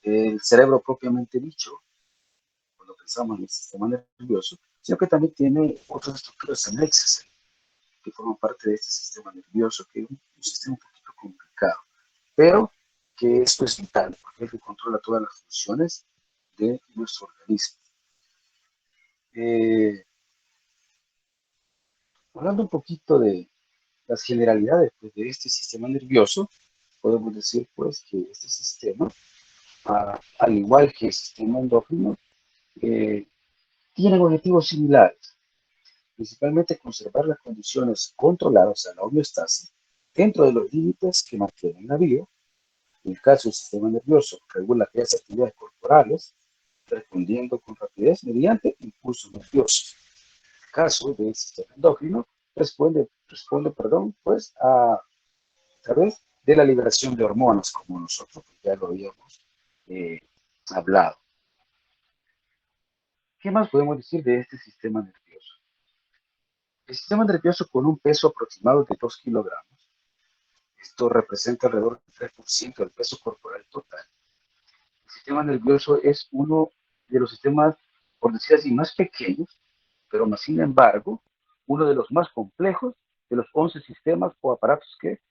el cerebro propiamente dicho, cuando pensamos en el sistema nervioso, sino que también tiene otras estructuras anexas que forman parte de este sistema nervioso, que es un sistema un poquito complicado, pero que esto es vital, porque es el que controla todas las funciones de nuestro organismo. Eh, Hablando un poquito de las generalidades pues, de este sistema nervioso, podemos decir pues que este sistema, al igual que el sistema endocrino, eh, tiene objetivos similares, principalmente conservar las condiciones controladas a la homeostasis dentro de los límites que mantienen la vida. En el caso del sistema nervioso, regula aquellas actividades corporales, respondiendo con rapidez mediante impulsos nerviosos. En el caso del sistema endocrino, pues a través de la liberación de hormonas, como nosotros ya lo habíamos eh, hablado. ¿Qué más podemos decir de este sistema nervioso? El sistema nervioso con un peso aproximado de 2 kilogramos, esto representa alrededor del 3% del peso corporal total. El sistema nervioso es uno de los sistemas, por decir así, más pequeños, pero más sin embargo, uno de los más complejos de los 11 sistemas o aparatos que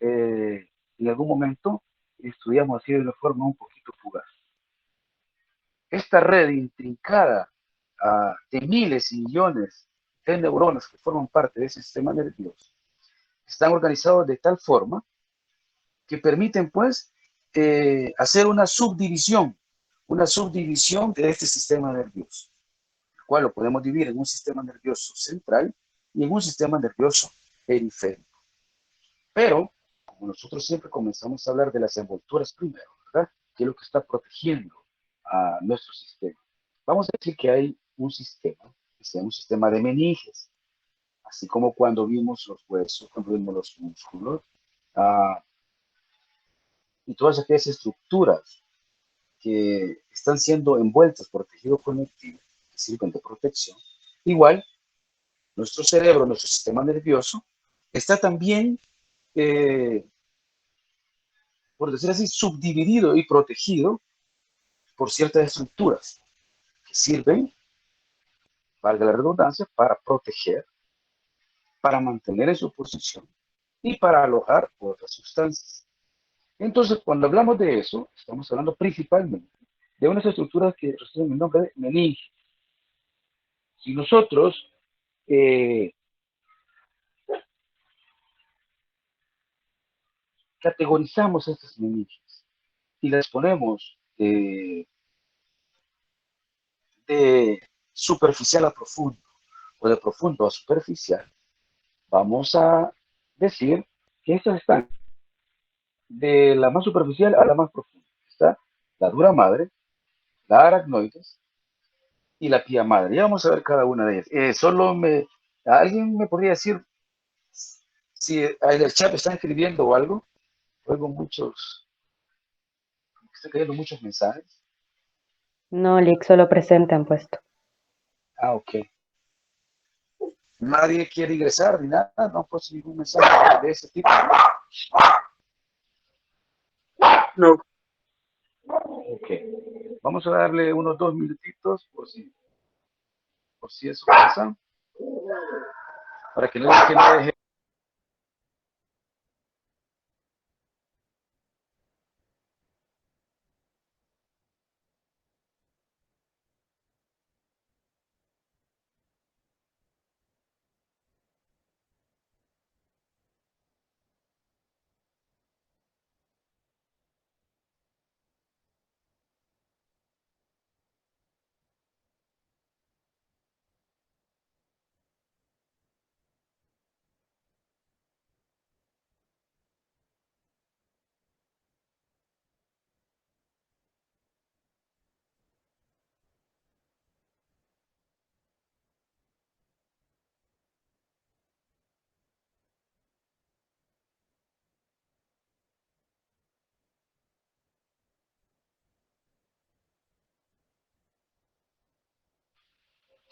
en algún momento estudiamos así de una forma un poquito fugaz. Esta red intrincada de miles y millones de neuronas que forman parte de ese sistema nervioso están organizados de tal forma que permiten pues hacer una subdivisión de este sistema nervioso, el cual lo podemos dividir en un sistema nervioso central y en un sistema nervioso periférico. Pero, como nosotros siempre comenzamos a hablar de las envolturas primero, ¿verdad? ¿Qué es lo que está protegiendo a nuestro sistema? Vamos a decir que hay un sistema, que sea un sistema de meninges, así como cuando vimos los huesos, cuando vimos los músculos, uh, y todas aquellas estructuras que están siendo envueltas por tejido conectivo, que sirven de protección. Igual, nuestro cerebro, nuestro sistema nervioso, está también, eh, por decir así, subdividido y protegido por ciertas estructuras que sirven, valga la redundancia, para proteger, para mantener en su posición y para alojar otras sustancias. Entonces, cuando hablamos de eso, estamos hablando principalmente de unas estructuras que reciben el nombre de meninge. Si nosotros eh, categorizamos estas meninges y las ponemos de superficial a profundo o de profundo a superficial, vamos a decir que estas están de la más superficial a la más profunda. Está la dura madre, la aracnoides y la pía madre. Ya vamos a ver cada una de ellas. ¿Alguien me podría decir si en el chat están escribiendo o algo? Oigo están cayendo muchos mensajes. No, Lick, solo presente han puesto. Ah, ok. Nadie quiere ingresar ni nada, no puedo ningún mensaje de ese tipo. No. Ok. Vamos a darle unos 2 minutitos por si eso pasa, para que no deje.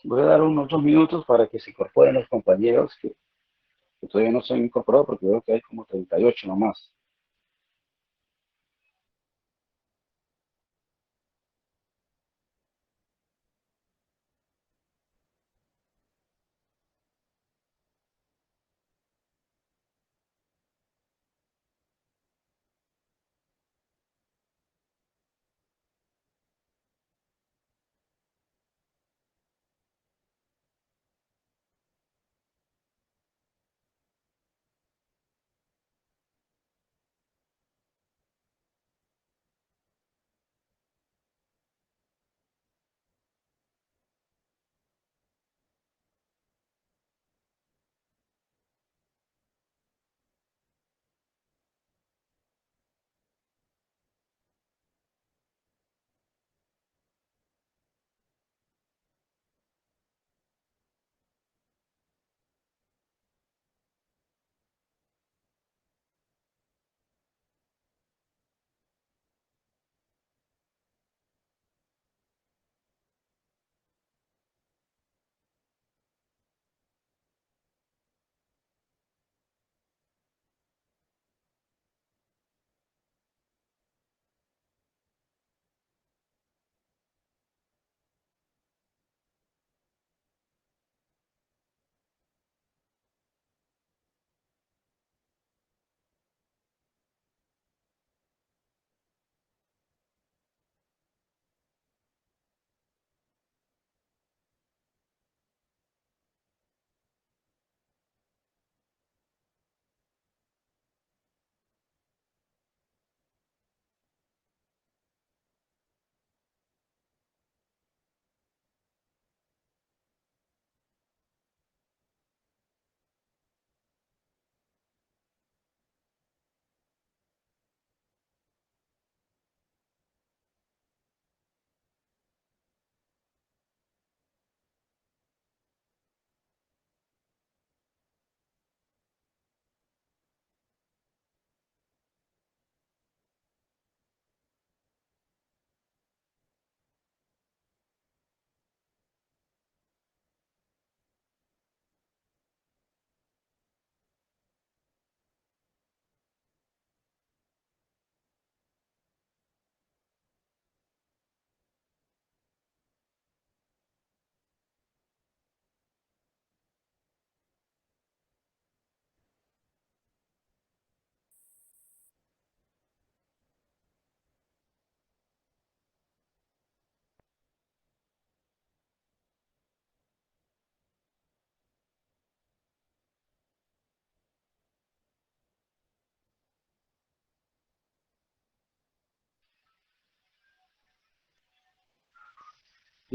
Voy a dar unos 2 minutos para que se incorporen los compañeros que todavía no se han incorporado porque veo que hay como 38 nomás.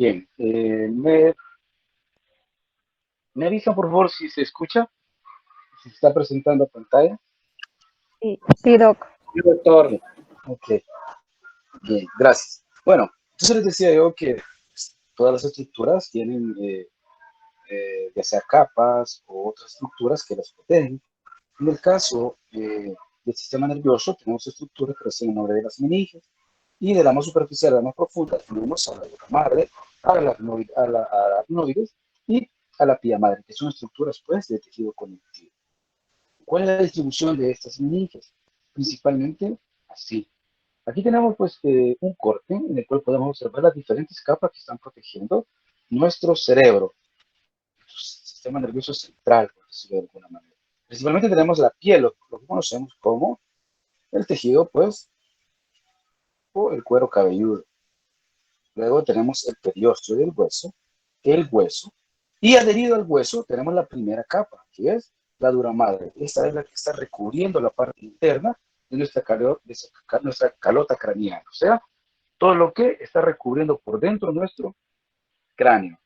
Bien, me avisan por favor si se escucha, si se está presentando a pantalla. Sí, sí, Doc. Sí, doctor. Ok, bien, gracias. Bueno, entonces les decía yo que todas las estructuras tienen ya sea capas o otras estructuras que las protegen. En el caso del sistema nervioso, tenemos estructuras que reciben el nombre de las meninges, y de la más superficial a la más profunda tenemos a la dura madre, a la aracnoides y a la pía madre, que son estructuras pues de tejido conectivo. ¿Cuál es la distribución de estas meninges? Principalmente así. Aquí tenemos pues un corte en el cual podemos observar las diferentes capas que están protegiendo nuestro cerebro, nuestro sistema nervioso central, por decirlo de alguna manera. Principalmente tenemos la piel, lo que conocemos como el tejido pues, o el cuero cabelludo. Luego tenemos el periósteo del hueso, el hueso, y adherido al hueso tenemos la primera capa, que es la dura madre. Esta es la que está recubriendo la parte interna de nuestra calota craneal, o sea, todo lo que está recubriendo por dentro nuestro cráneo.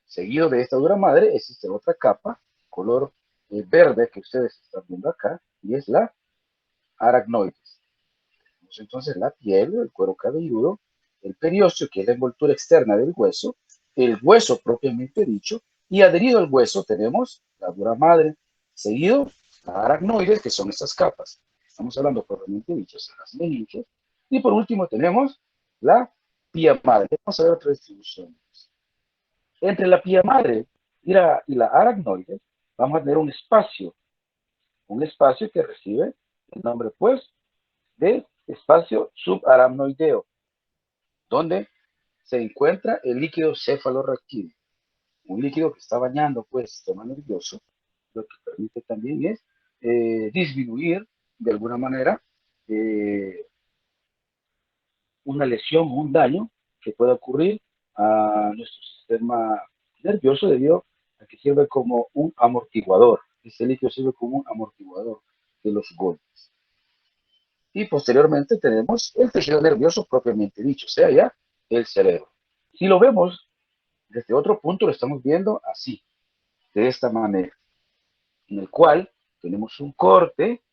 Seguido de esta dura madre existe otra capa, color verde que ustedes están viendo acá, y es la aracnoides. Entonces la piel, el cuero cabelludo, el periósteo, que es la envoltura externa del hueso, el hueso propiamente dicho, y adherido al hueso tenemos la dura madre, seguido la aracnoides, que son estas capas. Estamos hablando propiamente dicho de las meninges, y por último tenemos la pía madre. Vamos a ver otra distribución. Entre la pía madre y la aracnoides vamos a tener un espacio que recibe el nombre pues de espacio subaracnoideo, donde se encuentra el líquido cefalorraquídeo, un líquido que está bañando pues el sistema nervioso, lo que permite también es disminuir de alguna manera eh, una lesión o un daño que pueda ocurrir a nuestro sistema nervioso debido a que sirve como un amortiguador. Este líquido sirve como un amortiguador de los golpes. Y posteriormente tenemos el tejido nervioso propiamente dicho, o sea, ya el cerebro. Si lo vemos desde otro punto, lo estamos viendo así, de esta manera, en el cual tenemos un corte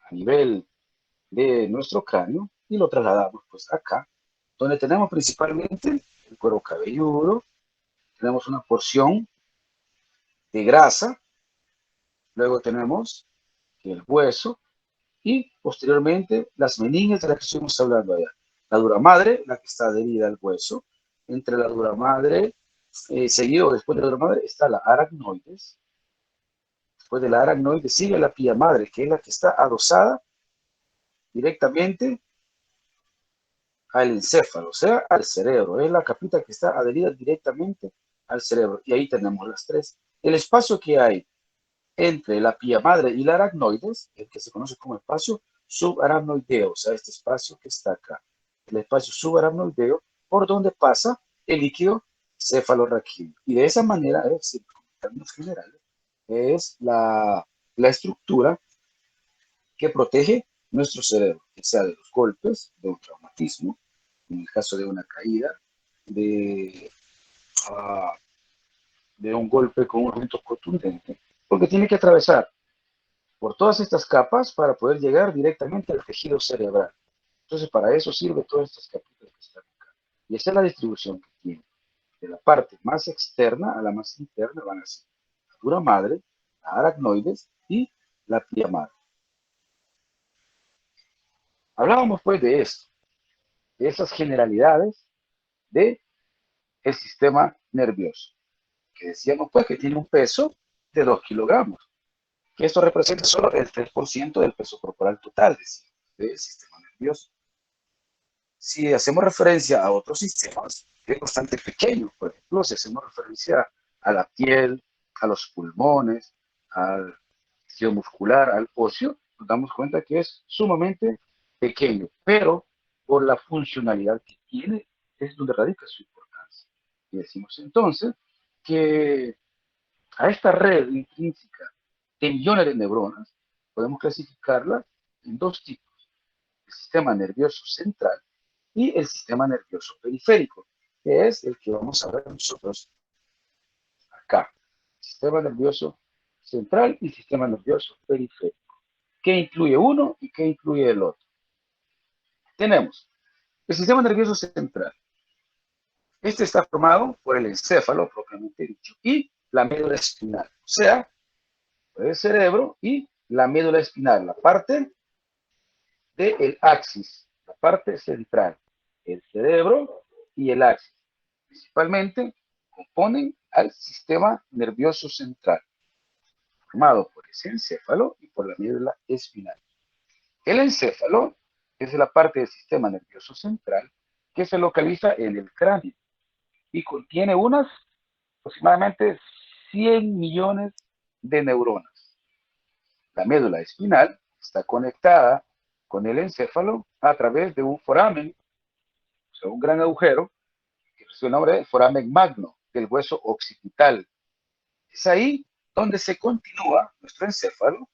a nivel de nuestro cráneo y lo trasladamos pues acá, donde tenemos principalmente el cuero cabelludo, tenemos una porción de grasa, luego tenemos el hueso y posteriormente las meninges de las que estuvimos hablando allá. La dura madre, la que está adherida al hueso, entre la dura madre, seguido después de la dura madre está la aracnoides, después de la aracnoides sigue la pía madre, que es la que está adosada directamente al encéfalo, o sea, al cerebro. Es la capita que está adherida directamente al cerebro. Y ahí tenemos las tres. El espacio que hay entre la pía madre y la aracnoides, el que se conoce como espacio subaracnoideo, o sea, este espacio que está acá, el espacio subaracnoideo, por donde pasa el líquido cefalorraquídeo. Y de esa manera, es decir, en términos generales, es la estructura que protege nuestro cerebro, que sea de los golpes, de un traumatismo, en el caso de una caída, de, uh, de un golpe con un objeto contundente, porque tiene que atravesar por todas estas capas para poder llegar directamente al tejido cerebral. Entonces, para eso sirve todas estas capitas que están acá. Y esa es la distribución que tiene. De la parte más externa a la más interna van a ser la dura madre, la aracnoides y la pía madre. Hablábamos pues de esto, de esas generalidades del sistema nervioso, que decíamos pues que tiene un peso de 2 kilogramos, que esto representa solo el 3% del peso corporal total, decíamos, del sistema nervioso. Si hacemos referencia a otros sistemas, es bastante pequeño. Por ejemplo, si hacemos referencia a la piel, a los pulmones, al tejido muscular, al óseo, nos damos cuenta que es sumamente pequeño, pero por la funcionalidad que tiene es donde radica su importancia. Y decimos entonces que a esta red intrínseca de millones de neuronas podemos clasificarla en dos tipos: el sistema nervioso central y el sistema nervioso periférico, que es el que vamos a ver nosotros acá. Sistema nervioso central y sistema nervioso periférico. ¿Qué incluye uno y qué incluye el otro? Tenemos el sistema nervioso central. Este está formado por el encéfalo, propiamente dicho, y la médula espinal. O sea, el cerebro y la médula espinal, la parte del axis, la parte central. El cerebro y el axis, principalmente, componen al sistema nervioso central, formado por ese encéfalo y por la médula espinal. El encéfalo es la parte del sistema nervioso central que se localiza en el cráneo y contiene unas aproximadamente 100 millones de neuronas. La médula espinal está conectada con el encéfalo a través de un foramen, o sea, un gran agujero, que recibe el nombre de foramen magno del hueso occipital. Es ahí donde se continúa nuestro encéfalo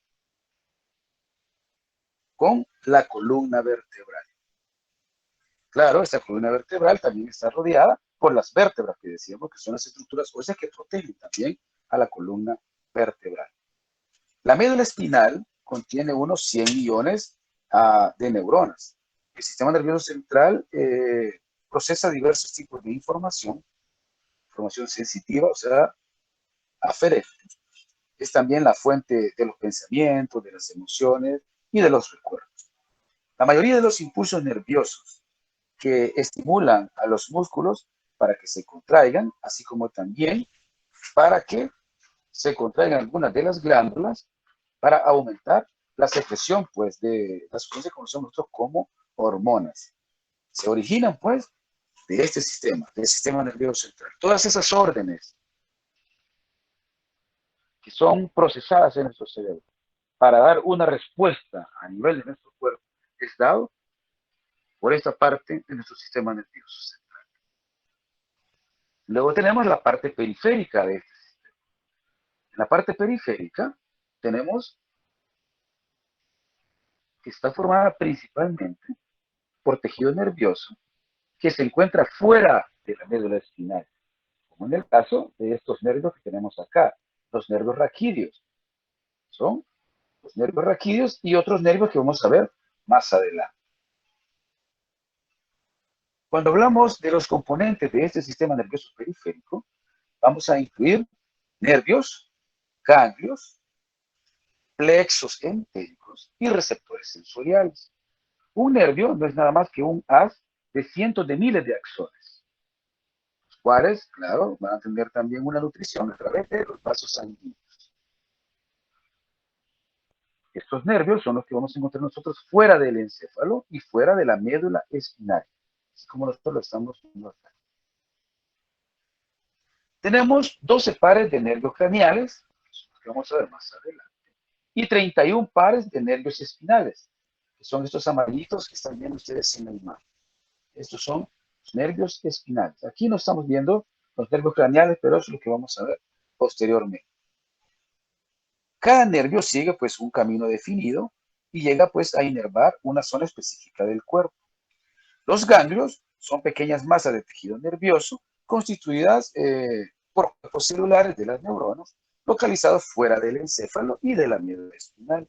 con la columna vertebral. Claro, esta columna vertebral también está rodeada por las vértebras que decíamos que son las estructuras óseas que protegen también a la columna vertebral. La médula espinal contiene unos 100 millones de neuronas. El sistema nervioso central procesa diversos tipos de información sensitiva, o sea, aferente. Es también la fuente de los pensamientos, de las emociones y de los recuerdos. La mayoría de los impulsos nerviosos que estimulan a los músculos para que se contraigan, así como también para que se contraigan algunas de las glándulas para aumentar la secreción pues, de las sustancias que conocemos nosotros como hormonas. Se originan pues de este sistema, del sistema nervioso central. Todas esas órdenes que son procesadas en nuestro cerebro para dar una respuesta a nivel de nuestro cuerpo es dado por esta parte de nuestro sistema nervioso central. Luego tenemos la parte periférica de este sistema. En la parte periférica tenemos que está formada principalmente por tejido nervioso que se encuentra fuera de la médula espinal, como en el caso de estos nervios que tenemos acá, los nervios raquídeos. Son los nervios raquídeos y otros nervios que vamos a ver más adelante. Cuando hablamos de los componentes de este sistema nervioso periférico, vamos a incluir nervios, ganglios, plexos entéricos y receptores sensoriales. Un nervio no es nada más que un haz de cientos de miles de axones, los cuales, claro, van a tener también una nutrición a través de los vasos sanguíneos. Estos nervios son los que vamos a encontrar nosotros fuera del encéfalo y fuera de la médula espinal, así como nosotros lo estamos viendo acá. Tenemos 12 pares de nervios craneales, que vamos a ver más adelante, y 31 pares de nervios espinales, que son estos amarillitos que están viendo ustedes en la imagen. Estos son los nervios espinales. Aquí no estamos viendo los nervios craneales, pero eso es lo que vamos a ver posteriormente. Cada nervio sigue pues un camino definido y llega pues a inervar una zona específica del cuerpo. Los ganglios son pequeñas masas de tejido nervioso constituidas por cuerpos celulares de las neuronas localizados fuera del encéfalo y de la médula espinal.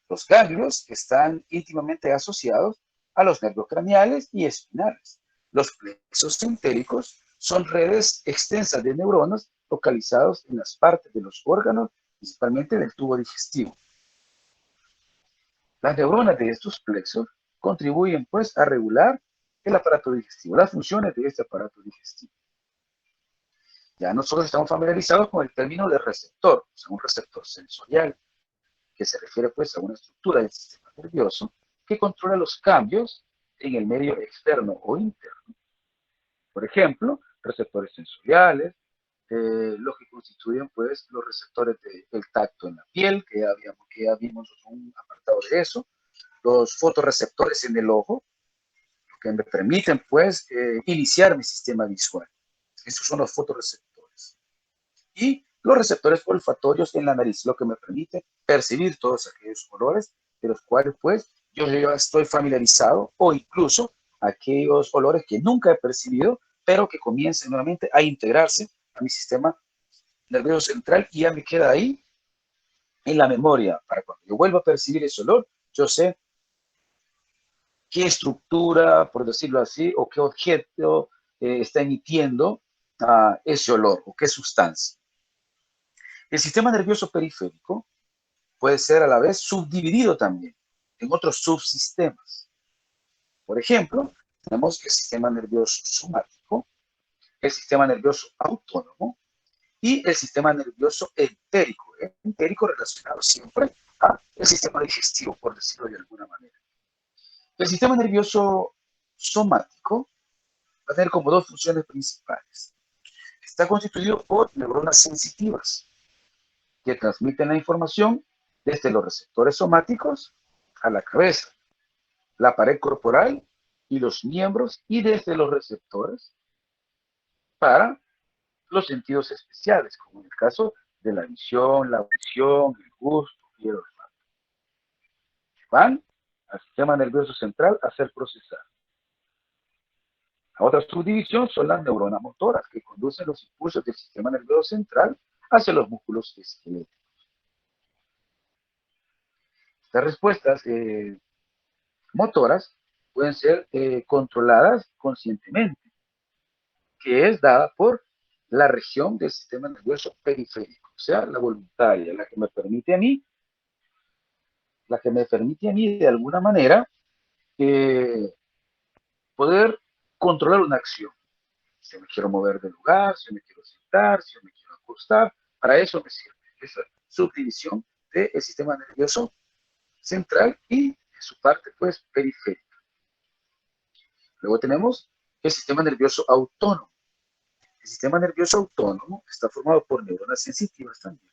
Los ganglios están íntimamente asociados a los nervios craneales y espinales. Los plexos entéricos son redes extensas de neuronas localizados en las partes de los órganos, principalmente del tubo digestivo. Las neuronas de estos plexos contribuyen pues a regular el aparato digestivo, las funciones de este aparato digestivo. Ya nosotros estamos familiarizados con el término de receptor, o sea, un receptor sensorial, que se refiere pues a una estructura del sistema nervioso que controla los cambios en el medio externo o interno. Por ejemplo, receptores sensoriales, los que constituyen pues los receptores del tacto en la piel, que ya vimos un apartado de eso, los fotorreceptores en el ojo, que me permiten pues iniciar mi sistema visual. Estos son los fotorreceptores. Y los receptores olfatorios en la nariz, lo que me permite percibir todos aquellos olores de los cuales pues yo ya estoy familiarizado o incluso aquellos olores que nunca he percibido, pero que comiencen nuevamente a integrarse a mi sistema nervioso central y ya me queda ahí en la memoria. Para cuando yo vuelva a percibir ese olor, yo sé qué estructura, por decirlo así, o qué objeto está emitiendo ese olor o qué sustancia. El sistema nervioso periférico puede ser a la vez subdividido también en otros subsistemas. Por ejemplo, tenemos el sistema nervioso somático, el sistema nervioso autónomo y el sistema nervioso entérico. Entérico relacionado siempre al sistema digestivo, por decirlo de alguna manera. El sistema nervioso somático va a tener como dos funciones principales. Está constituido por neuronas sensitivas que transmiten la información desde los receptores somáticos a la cabeza, la pared corporal y los miembros, y desde los receptores para los sentidos especiales, como en el caso de la visión, la audición, el gusto y el olfato. Van al sistema nervioso central a ser procesados. La otra subdivisión son las neuronas motoras, que conducen los impulsos del sistema nervioso central hacia los músculos esqueléticos. Estas respuestas motoras pueden ser controladas conscientemente, que es dada por la región del sistema nervioso periférico, o sea, la voluntaria, la que me permite a mí de alguna manera poder controlar una acción. Si me quiero mover de lugar, si me quiero sentar, si me quiero acostar, para eso me sirve esa subdivisión del sistema nervioso central y su parte pues periférica. Luego tenemos el sistema nervioso autónomo. El sistema nervioso autónomo está formado por neuronas sensitivas también,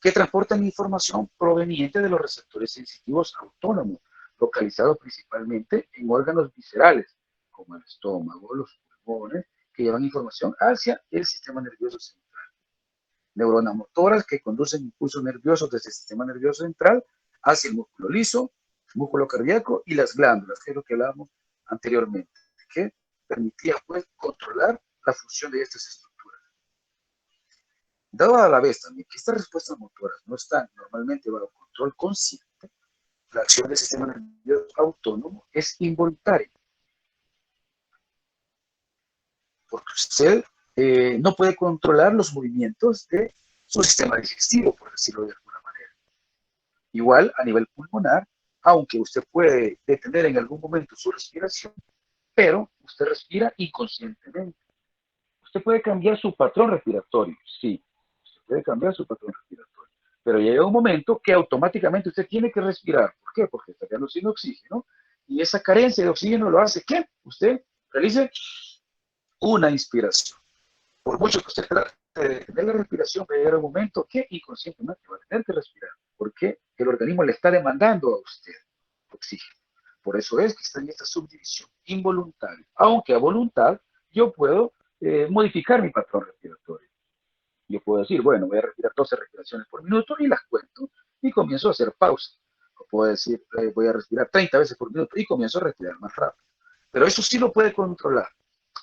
que transportan información proveniente de los receptores sensitivos autónomos, localizados principalmente en órganos viscerales, como el estómago, los pulmones, que llevan información hacia el sistema nervioso central. Neuronas motoras que conducen impulsos nerviosos desde el sistema nervioso central hacia el músculo liso, el músculo cardíaco y las glándulas, que es lo que hablábamos anteriormente, que permitía pues controlar la función de estas estructuras. Dado a la vez también que estas respuestas motoras no están normalmente bajo control consciente, la acción del sistema nervioso autónomo es involuntaria, porque usted no puede controlar los movimientos de su sistema digestivo, por decirlo de alguna manera. Igual a nivel pulmonar, aunque usted puede detener en algún momento su respiración, pero usted respira inconscientemente. Usted puede cambiar su patrón respiratorio, sí, usted puede cambiar su patrón respiratorio, pero llega un momento que automáticamente usted tiene que respirar. ¿Por qué? Porque está quedando sin oxígeno y esa carencia de oxígeno lo hace que usted realice una inspiración. Por mucho que usted trate de detener la respiración, va a llegar un momento que inconscientemente va a tener que respirar, porque el organismo le está demandando a usted oxígeno. Por eso es que está en esta subdivisión involuntaria, aunque a voluntad yo puedo modificar mi patrón respiratorio. Yo puedo decir, bueno, voy a respirar 12 respiraciones por minuto y las cuento y comienzo a hacer pausa. O puedo decir, voy a respirar 30 veces por minuto y comienzo a respirar más rápido. Pero eso sí lo puede controlar.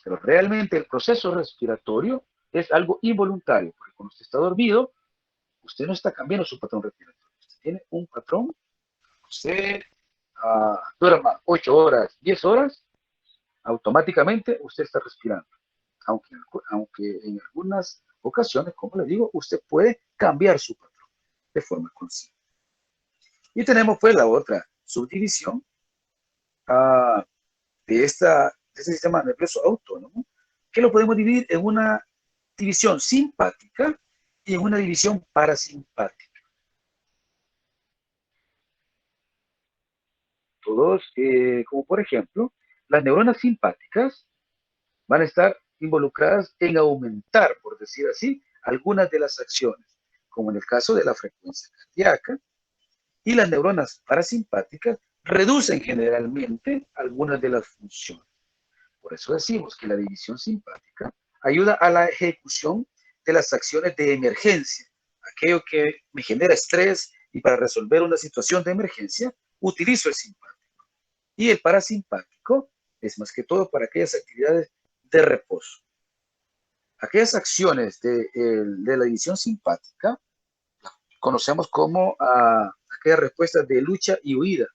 Pero realmente el proceso respiratorio es algo involuntario, porque cuando usted está dormido, usted no está cambiando su patrón respiratorio. Usted tiene un patrón, usted duerma 8 horas, 10 horas, automáticamente usted está respirando. Aunque en algunas ocasiones, como le digo, usted puede cambiar su patrón de forma consciente. Y tenemos pues la otra subdivisión de este sistema nervioso autónomo, que lo podemos dividir en una división simpática y en una división parasimpática. Todos, como por ejemplo, las neuronas simpáticas van a estar involucradas en aumentar, por decir así, algunas de las acciones, como en el caso de la frecuencia cardíaca, y las neuronas parasimpáticas reducen generalmente algunas de las funciones. Por eso decimos que la división simpática ayuda a la ejecución de las acciones de emergencia, aquello que me genera estrés y para resolver una situación de emergencia utilizo el simpático. Y el parasimpático es más que todo para aquellas actividades de reposo. Aquellas acciones de la división simpática conocemos como aquellas respuestas de lucha y huida,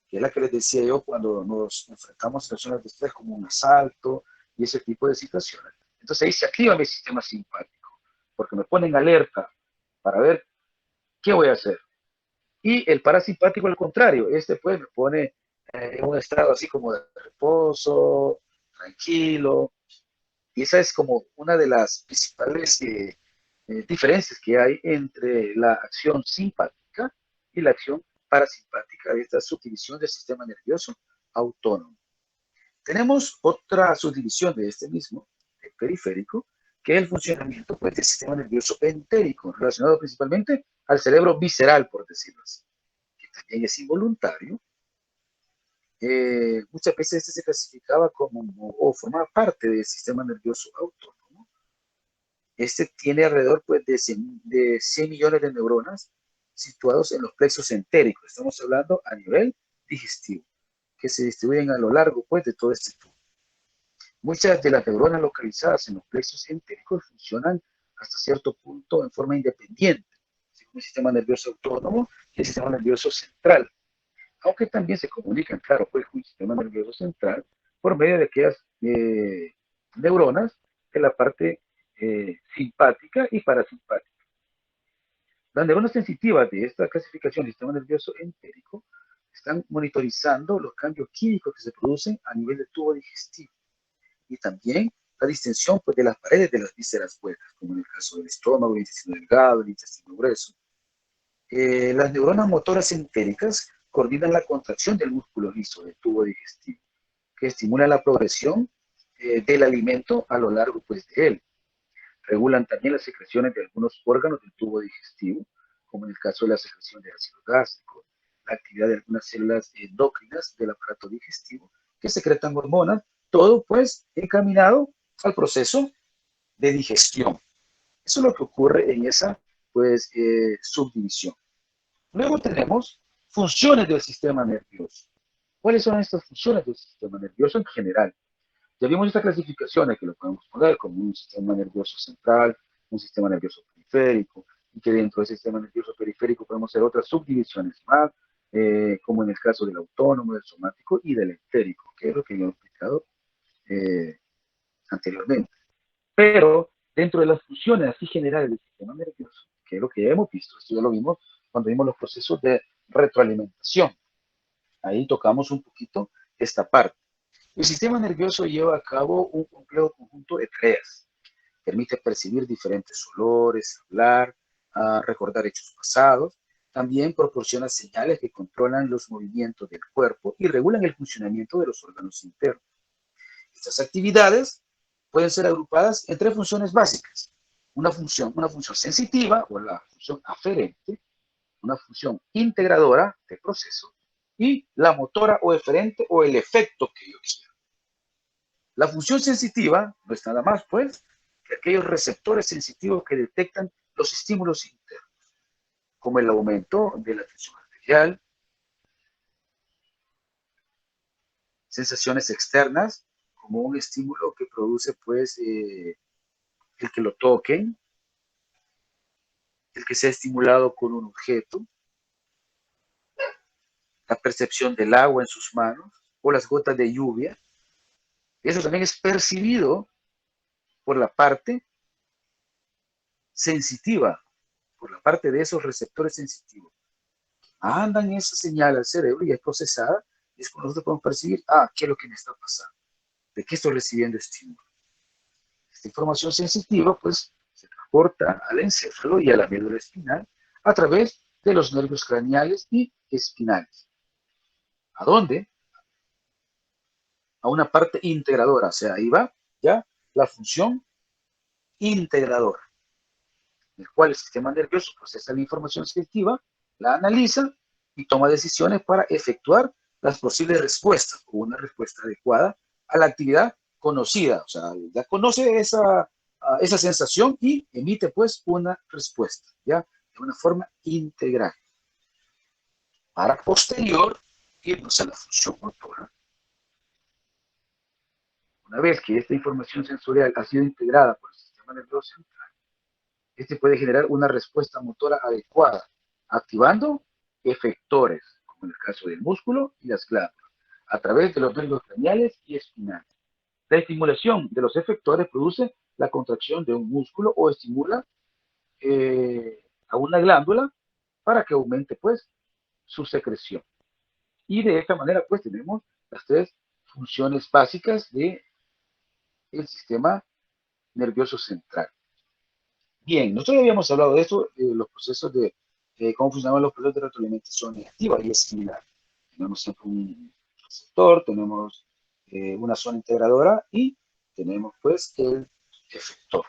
que es la que les decía yo cuando nos enfrentamos a situaciones de estrés como un asalto y ese tipo de situaciones. Entonces ahí se activa mi sistema simpático, porque me ponen alerta para ver qué voy a hacer. Y el parasimpático al contrario, este pues me pone en un estado así como de reposo, tranquilo, y esa es como una de las principales diferencias que hay entre la acción simpática y la acción parasimpática de esta subdivisión del sistema nervioso autónomo. Tenemos otra subdivisión de este mismo, el periférico, que es el funcionamiento pues, del sistema nervioso entérico, relacionado principalmente al cerebro visceral, por decirlo así, que también es involuntario. Muchas veces este se clasificaba como o formaba parte del sistema nervioso autónomo. Este tiene alrededor pues, de 100 millones de neuronas situados en los plexos entéricos. Estamos hablando a nivel digestivo, que se distribuyen a lo largo pues, de todo este tubo. Muchas de las neuronas localizadas en los plexos entéricos funcionan hasta cierto punto en forma independiente, según el sistema nervioso autónomo y el sistema nervioso central, aunque también se comunican, claro, pues, con el sistema nervioso central por medio de aquellas neuronas de la parte simpática y parasimpática. Las neuronas sensitivas de esta clasificación del sistema nervioso entérico están monitorizando los cambios químicos que se producen a nivel del tubo digestivo y también la distensión pues, de las paredes de las vísceras huecas, como en el caso del estómago, el intestino delgado, el intestino grueso. Las neuronas motoras entéricas coordinan la contracción del músculo liso del tubo digestivo, que estimula la progresión del alimento a lo largo pues, de él. Regulan también las secreciones de algunos órganos del tubo digestivo, como en el caso de la secreción de ácido gástrico, la actividad de algunas células endocrinas del aparato digestivo que secretan hormonas, todo pues encaminado al proceso de digestión. Eso es lo que ocurre en esa pues subdivisión. Luego tenemos funciones del sistema nervioso. ¿Cuáles son estas funciones del sistema nervioso en general? Ya vimos estas clasificaciones que lo podemos poner como un sistema nervioso central, un sistema nervioso periférico, y que dentro del sistema nervioso periférico podemos hacer otras subdivisiones más, como en el caso del autónomo, del somático y del entérico, que es lo que yo he explicado eh, anteriormente. Pero dentro de las funciones así generales del sistema nervioso, que es lo que ya hemos visto, esto ya lo vimos cuando vimos los procesos de retroalimentación. Ahí tocamos un poquito esta parte. El sistema nervioso lleva a cabo un complejo conjunto de tareas. Permite percibir diferentes olores, hablar, recordar hechos pasados. También proporciona señales que controlan los movimientos del cuerpo y regulan el funcionamiento de los órganos internos. Estas actividades pueden ser agrupadas en tres funciones básicas. Una función sensitiva o la función aferente, una función integradora de proceso y la motora o eferente o el efecto que yo quiero. La función sensitiva no es nada más, pues, que aquellos receptores sensitivos que detectan los estímulos internos, como el aumento de la tensión arterial, sensaciones externas, como un estímulo que produce, pues, el que lo toquen, el que sea estimulado con un objeto, la percepción del agua en sus manos o las gotas de lluvia. Eso también es percibido por la parte sensitiva, por la parte de esos receptores sensitivos. Mandan esa señal al cerebro y es procesada y es cuando nosotros podemos percibir, ¿qué es lo que me está pasando? ¿De qué estoy recibiendo estímulo? Esta información sensitiva, pues, se transporta al encéfalo y a la médula espinal a través de los nervios craneales y espinales. ¿A dónde? A una parte integradora, o sea, ahí va ya la función integradora, en el cual el sistema nervioso procesa la información sensitiva, la analiza y toma decisiones para efectuar las posibles respuestas o una respuesta adecuada a la actividad conocida. O sea, ya conoce esa sensación y emite pues una respuesta, ya de una forma integral. Para posterior irnos a la función motora, Una vez que esta información sensorial ha sido integrada por el sistema nervioso central, este puede generar una respuesta motora adecuada, activando efectores, como en el caso del músculo y las glándulas, a través de los nervios craneales y espinales. La estimulación de los efectores produce la contracción de un músculo o estimula a una glándula para que aumente pues su secreción. Y de esta manera pues tenemos las tres funciones básicas del sistema nervioso central. Bien, nosotros habíamos hablado de eso, los procesos de cómo funcionaban los procesos de retroalimentación negativa y es similar. Tenemos siempre un receptor, tenemos una zona integradora y tenemos pues el efector,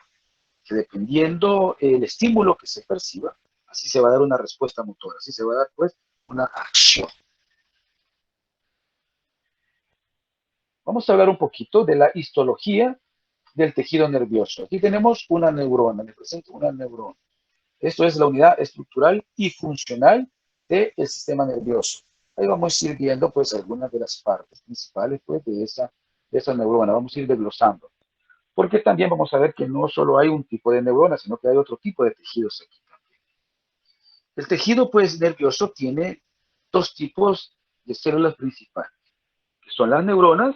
que dependiendo el estímulo que se perciba, así se va a dar una respuesta motora, así se va a dar pues una acción. Vamos a hablar un poquito de la histología del tejido nervioso. Aquí tenemos una neurona, me presento una neurona. Esto es la unidad estructural y funcional del sistema nervioso. Ahí vamos a ir viendo pues algunas de las partes principales pues de esa neurona. Vamos a ir desglosando. Porque también vamos a ver que no solo hay un tipo de neurona, sino que hay otro tipo de tejidos aquí también. El tejido pues nervioso tiene dos tipos de células principales, que son las neuronas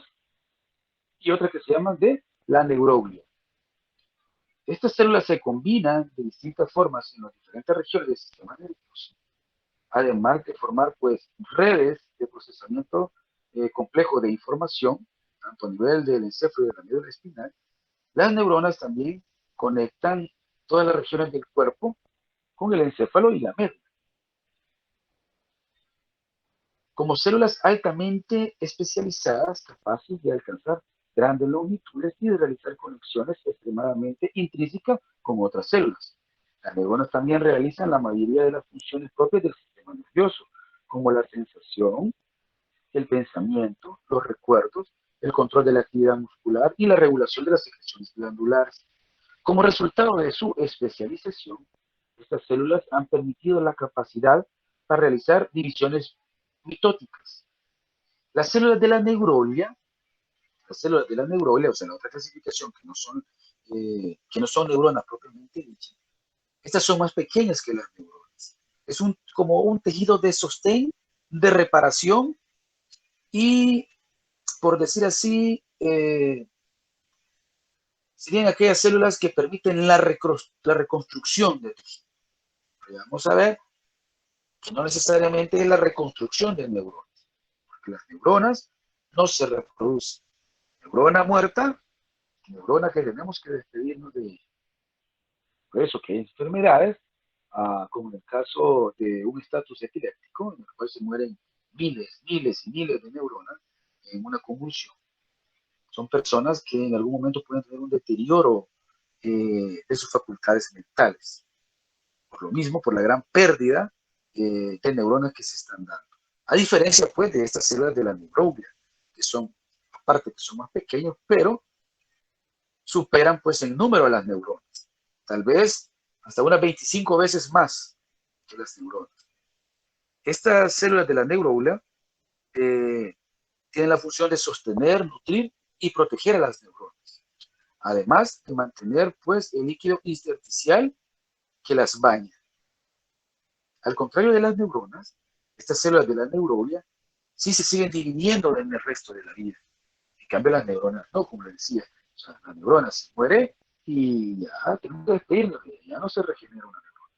y otra que se llama de la neuroglia. Estas células se combinan de distintas formas en las diferentes regiones del sistema nervioso, además de formar pues redes de procesamiento complejo de información, tanto a nivel del encéfalo y de la médula espinal. Las neuronas también conectan todas las regiones del cuerpo con el encéfalo y la médula. Como células altamente especializadas, capaces de alcanzar grandes longitudes y de realizar conexiones extremadamente intrínsecas con otras células. Las neuronas también realizan la mayoría de las funciones propias del sistema nervioso, como la sensación, el pensamiento, los recuerdos, el control de la actividad muscular y la regulación de las secreciones glandulares. Como resultado de su especialización, estas células han permitido la capacidad para realizar divisiones mitóticas. Las células de la neuroglia, o sea, la otra clasificación que no son neuronas propiamente dichas, estas son más pequeñas que las neuronas. Es como un tejido de sostén, de reparación y, por decir así, serían aquellas células que permiten la reconstrucción del tejido. Vamos a ver que no necesariamente es la reconstrucción de neuronas, porque las neuronas no se reproducen. Neurona muerta, neurona que tenemos que despedirnos de ella. Por eso que hay enfermedades, como en el caso de un estatus epiléptico, en el cual se mueren miles, miles y miles de neuronas en una convulsión. Son personas que en algún momento pueden tener un deterioro de sus facultades mentales. Por lo mismo, por la gran pérdida de neuronas que se están dando. A diferencia, pues, de estas células de la neuroglia, que son, aparte que son más pequeños, pero superan, pues, en número a las neuronas. Tal vez hasta unas 25 veces más que las neuronas. Estas células de la neuroglia tienen la función de sostener, nutrir y proteger a las neuronas. Además de mantener, pues, el líquido intersticial que las baña. Al contrario de las neuronas, estas células de la neuroglia sí se siguen dividiendo en el resto de la vida. En cambio, las neuronas no, como les decía. O sea, la neurona se muere y ya tenemos que despedirnos, ya no se regenera una neurona.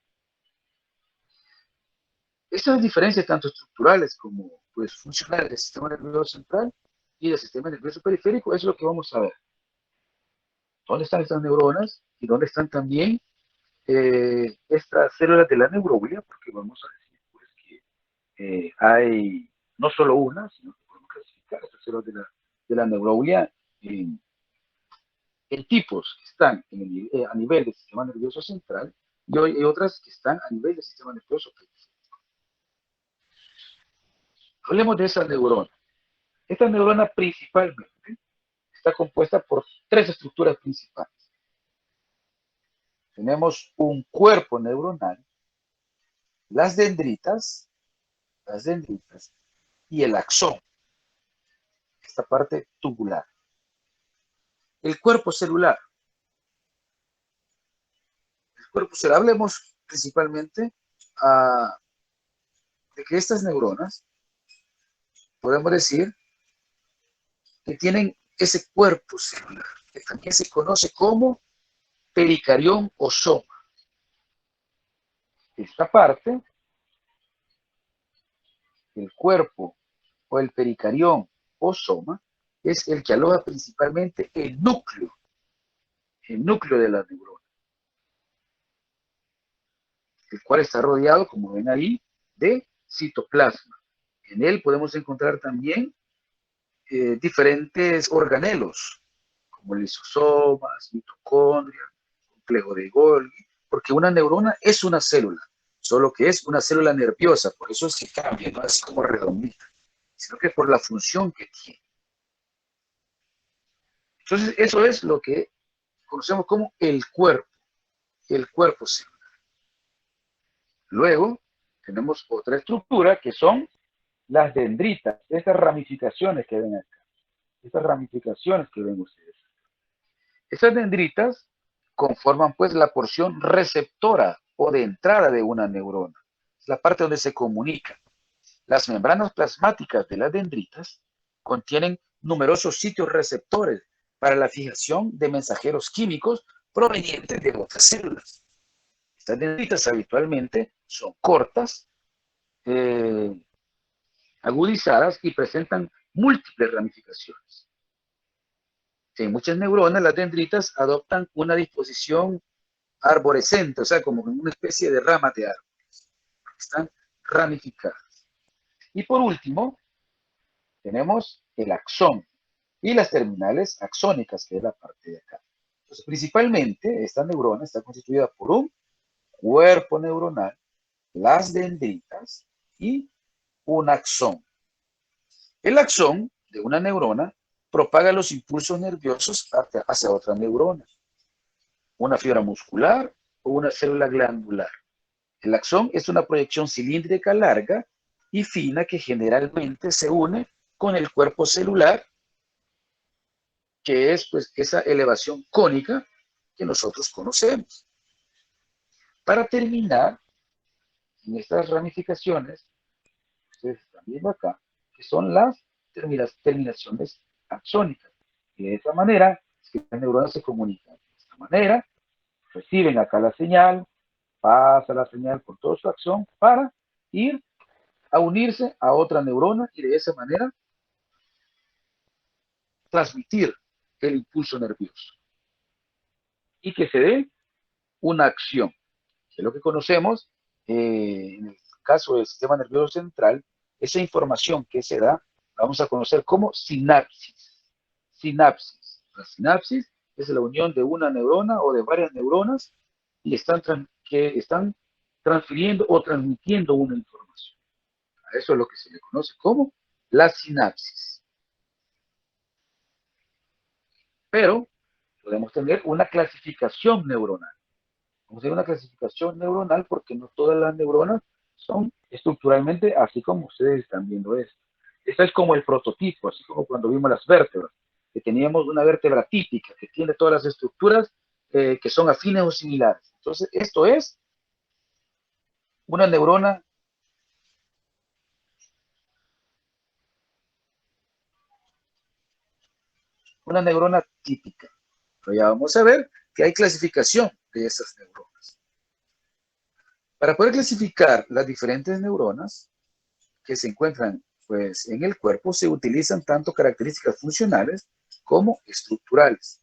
Estas diferencias, tanto estructurales como pues, funcionales del sistema nervioso central y del sistema nervioso periférico, es lo que vamos a ver. ¿Dónde están estas neuronas y dónde están también estas células de la neuroglia? Porque vamos a decir pues, que hay no solo una, sino que podemos clasificar estas células de la neuroglia en tipos que están a nivel del sistema nervioso central y hay otras que están a nivel del sistema nervioso periférico. Hablemos de esa neurona. Esta neurona principalmente está compuesta por tres estructuras principales. Tenemos un cuerpo neuronal, las dendritas y el axón, esta parte tubular. el cuerpo celular. El cuerpo celular, hablemos principalmente de que estas neuronas, podemos decir, que tienen ese cuerpo celular, que también se conoce como pericarión o soma. Esta parte, el cuerpo o el pericarión o soma, es el que aloja principalmente el núcleo de la neurona, el cual está rodeado, como ven ahí, de citoplasma. En él podemos encontrar también diferentes organelos, como lisosomas, mitocondria, complejo de Golgi, porque una neurona es una célula, solo que es una célula nerviosa, por eso es que cambia, no así como redondita, sino que por la función que tiene. Entonces, eso es lo que conocemos como el cuerpo celular. Luego, tenemos otra estructura que son las dendritas, estas ramificaciones que ven acá, estas ramificaciones que ven ustedes. Estas dendritas conforman pues la porción receptora o de entrada de una neurona, es la parte donde se comunica. Las membranas plasmáticas de las dendritas contienen numerosos sitios receptores para la fijación de mensajeros químicos provenientes de otras células. Estas dendritas habitualmente son cortas, agudizadas y presentan múltiples ramificaciones. En muchas neuronas, las dendritas adoptan una disposición arborescente, o sea, como una especie de ramas de árboles. Están ramificadas. Y por último, tenemos el axón y las terminales axónicas, que es la parte de acá. Entonces, principalmente, esta neurona está constituida por un cuerpo neuronal, las dendritas y un axón. El axón de una neurona propaga los impulsos nerviosos hacia otra neurona, una fibra muscular o una célula glandular. El axón es una proyección cilíndrica larga y fina que generalmente se une con el cuerpo celular, que es pues esa elevación cónica que nosotros conocemos. Para terminar, en estas ramificaciones, ustedes están viendo acá, que son las terminaciones axónicas. Y de esa manera es que las neuronas se comunican. De esta manera, reciben acá la señal, pasa la señal por todo su axón para ir a unirse a otra neurona y de esa manera transmitir el impulso nervioso y que se dé una acción, que es lo que conocemos en el caso del sistema nervioso central. Esa información que se da la vamos a conocer como sinapsis. Sinapsis. La sinapsis es la unión de una neurona o de varias neuronas y que están transfiriendo o transmitiendo una información. A eso es lo que se le conoce como la sinapsis. Pero podemos tener una clasificación neuronal. Vamos a tener una clasificación neuronal porque no todas las neuronas son estructuralmente así como ustedes están viendo esto. Esta es como el prototipo, así como cuando vimos las vértebras, que teníamos una vértebra típica, que tiene todas las estructuras que son afines o similares. Entonces, esto es una neurona típica. Pero ya vamos a ver que hay clasificación de esas neuronas. Para poder clasificar las diferentes neuronas que se encuentran pues, en el cuerpo, se utilizan tanto características funcionales como estructurales.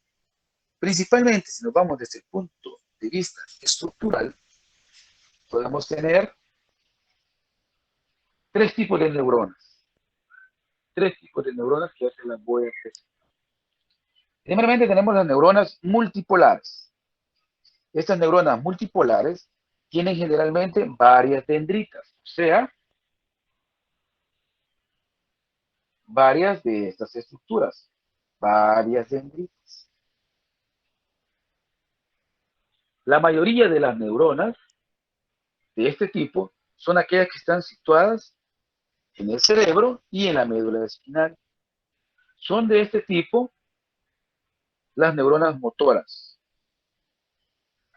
Principalmente, si nos vamos desde el punto de vista estructural, podemos tener tres tipos de neuronas. Tres tipos de neuronas que hacen las voy a presentar. Primeramente tenemos las neuronas multipolares. Estas neuronas multipolares tienen generalmente varias dendritas, o sea, varias de estas estructuras, varias dendritas. La mayoría de las neuronas de este tipo son aquellas que están situadas en el cerebro y en la médula espinal. Son de este tipo las neuronas motoras.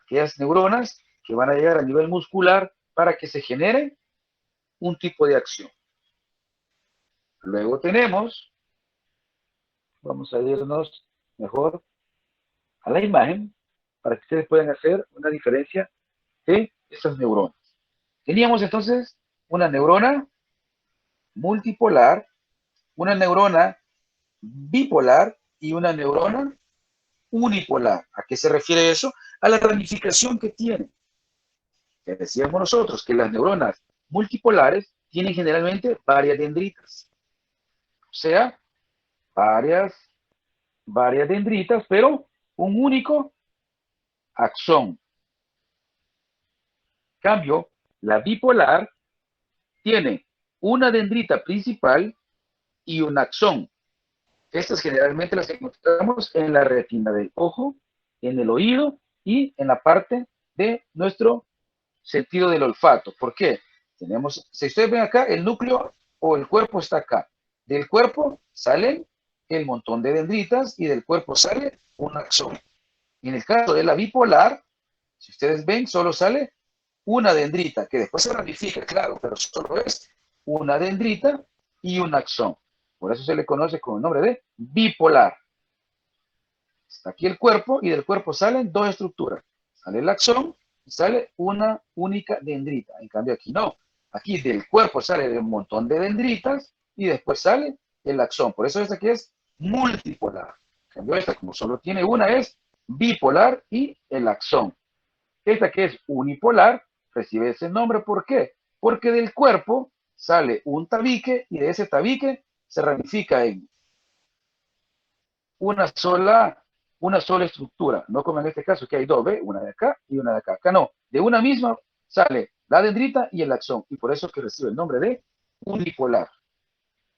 Aquellas neuronas que van a llegar a nivel muscular para que se genere un tipo de acción. Luego tenemos, vamos a irnos mejor a la imagen para que ustedes puedan hacer una diferencia de esas neuronas. Teníamos entonces una neurona multipolar, una neurona bipolar y una neurona unipolar. ¿A qué se refiere eso? A la ramificación que tiene. Que decíamos nosotros que las neuronas multipolares tienen generalmente varias dendritas. O sea, varias dendritas, pero un único axón. En cambio, la bipolar tiene una dendrita principal y un axón. Estas generalmente las encontramos en la retina del ojo, en el oído y en la parte de nuestro sentido del olfato. ¿Por qué? Tenemos, si ustedes ven acá, el núcleo o el cuerpo está acá. Del cuerpo salen el montón de dendritas y del cuerpo sale un axón. Y en el caso de la bipolar, si ustedes ven, solo sale una dendrita, que después se ramifica, claro, pero solo es una dendrita y un axón. Por eso se le conoce con el nombre de bipolar. Está aquí el cuerpo y del cuerpo salen dos estructuras. Sale el axón y sale una única dendrita. En cambio aquí no. Aquí del cuerpo sale un montón de dendritas y después sale el axón. Por eso esta aquí es multipolar. En cambio esta, como solo tiene una, es bipolar y el axón. Esta que es unipolar recibe ese nombre. ¿Por qué? Porque del cuerpo sale un tabique y de ese tabique se ramifica en una sola estructura, no como en este caso que hay dos, ¿ve? Una de acá y una de acá. Acá no, de una misma sale la dendrita y el axón, y por eso que recibe el nombre de unipolar.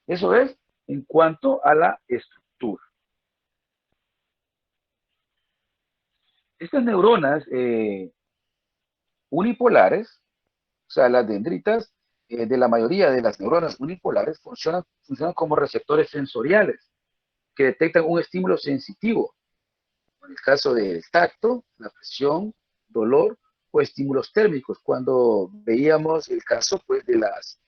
Eso es en cuanto a la estructura. Estas neuronas unipolares, o sea, las dendritas de la mayoría de las neuronas unipolares funcionan como receptores sensoriales que detectan un estímulo sensitivo. En el caso del tacto, la presión, dolor o estímulos térmicos, cuando veíamos el caso pues, de las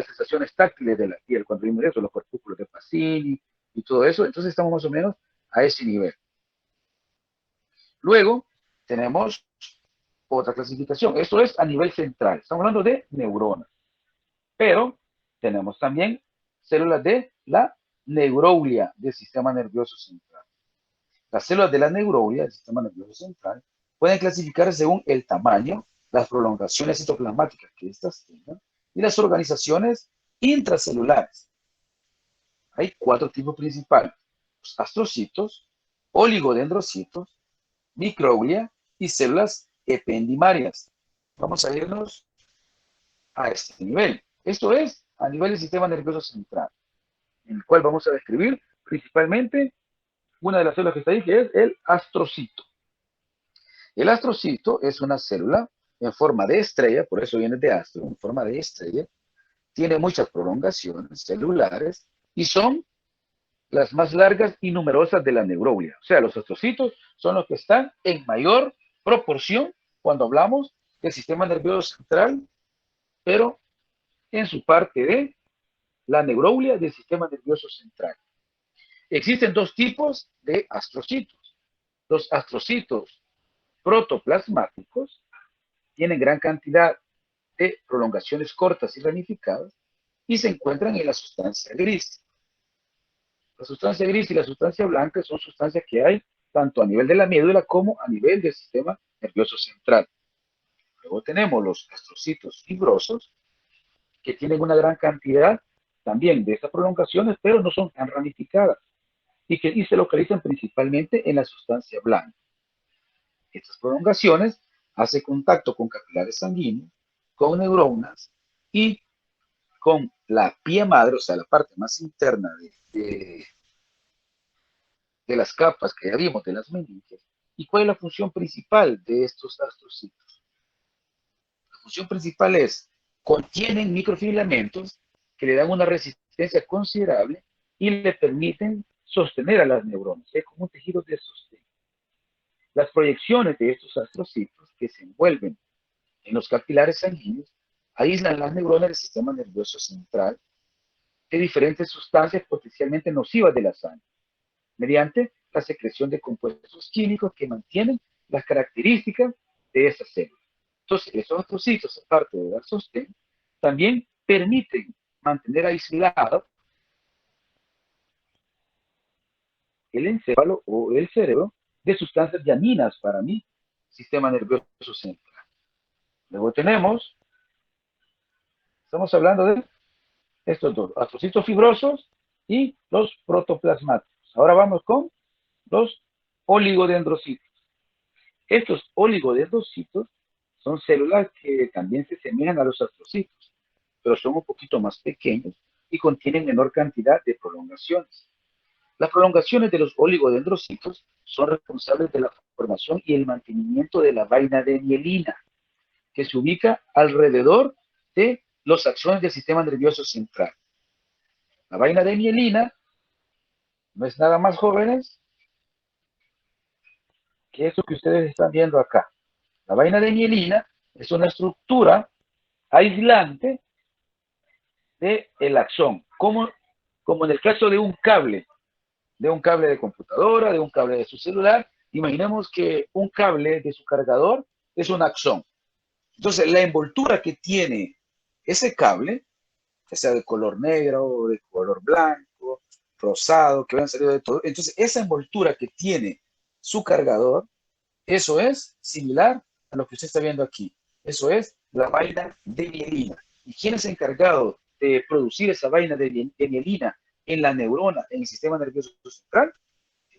sensaciones táctiles de la piel, cuando vimos eso, los corpúsculos de Pacini y todo eso, entonces estamos más o menos a ese nivel. Luego tenemos otra clasificación, esto es a nivel central, estamos hablando de neuronas, pero tenemos también células de la neuroglia del sistema nervioso central. Las células de la neuroglia del sistema nervioso central pueden clasificarse según el tamaño, las prolongaciones citoplasmáticas que éstas tengan y las organizaciones intracelulares. Hay cuatro tipos principales: los astrocitos, oligodendrocitos, microglia y células ependimarias. Vamos a irnos a este nivel. Esto es a nivel del sistema nervioso central, en el cual vamos a describir principalmente una de las células que está ahí, que es el astrocito. El astrocito es una célula en forma de estrella, por eso viene de astro, en forma de estrella, tiene muchas prolongaciones celulares y son las más largas y numerosas de la neuroglia. O sea, los astrocitos son los que están en mayor proporción cuando hablamos del sistema nervioso central, pero en su parte de la neuroglia del sistema nervioso central. Existen dos tipos de astrocitos. Los astrocitos protoplasmáticos tienen gran cantidad de prolongaciones cortas y ramificadas y se encuentran en la sustancia gris. La sustancia gris y la sustancia blanca son sustancias que hay tanto a nivel de la médula como a nivel del sistema nervioso central. Luego tenemos los astrocitos fibrosos, que tienen una gran cantidad también de estas prolongaciones, pero no son tan ramificadas y se localizan principalmente en la sustancia blanca. Estas prolongaciones hacen contacto con capilares sanguíneos, con neuronas y con la pía madre, o sea, la parte más interna de las capas que ya vimos de las meninges. ¿Y cuál es la función principal de estos astrocitos? La función principal es, contienen microfilamentos que le dan una resistencia considerable y le permiten sostener a las neuronas. Es como un tejido de sostén. Las proyecciones de estos astrocitos que se envuelven en los capilares sanguíneos aíslan las neuronas del sistema nervioso central de diferentes sustancias potencialmente nocivas de la sangre, mediante la secreción de compuestos químicos que mantienen las características de esa célula. Entonces, esos astrocitos, aparte de dar sostén, también permiten mantener aislado el encéfalo o el cerebro de sustancias dañinas para mi sistema nervioso central. Luego tenemos, estamos hablando de estos dos, astrocitos fibrosos y los protoplasmáticos. Ahora vamos con los oligodendrocitos. Estos oligodendrocitos son células que también se semejan a los astrocitos, pero son un poquito más pequeños y contienen menor cantidad de prolongaciones. Las prolongaciones de los oligodendrocitos son responsables de la formación y el mantenimiento de la vaina de mielina, que se ubica alrededor de los axones del sistema nervioso central. La vaina de mielina no es nada más, jóvenes, que eso que ustedes están viendo acá. La vaina de mielina es una estructura aislante del axón, como en el caso de un cable de computadora, de un cable de su celular. Imaginemos que un cable de su cargador es un axón. Entonces, la envoltura que tiene ese cable, que sea de color negro, de color blanco, rosado, que hayan salido de todo, entonces esa envoltura que tiene su cargador, eso es similar a lo que usted está viendo aquí. Eso es la vaina de mielina. ¿Y quién es encargado de producir esa vaina de mielina en la neurona, en el sistema nervioso central?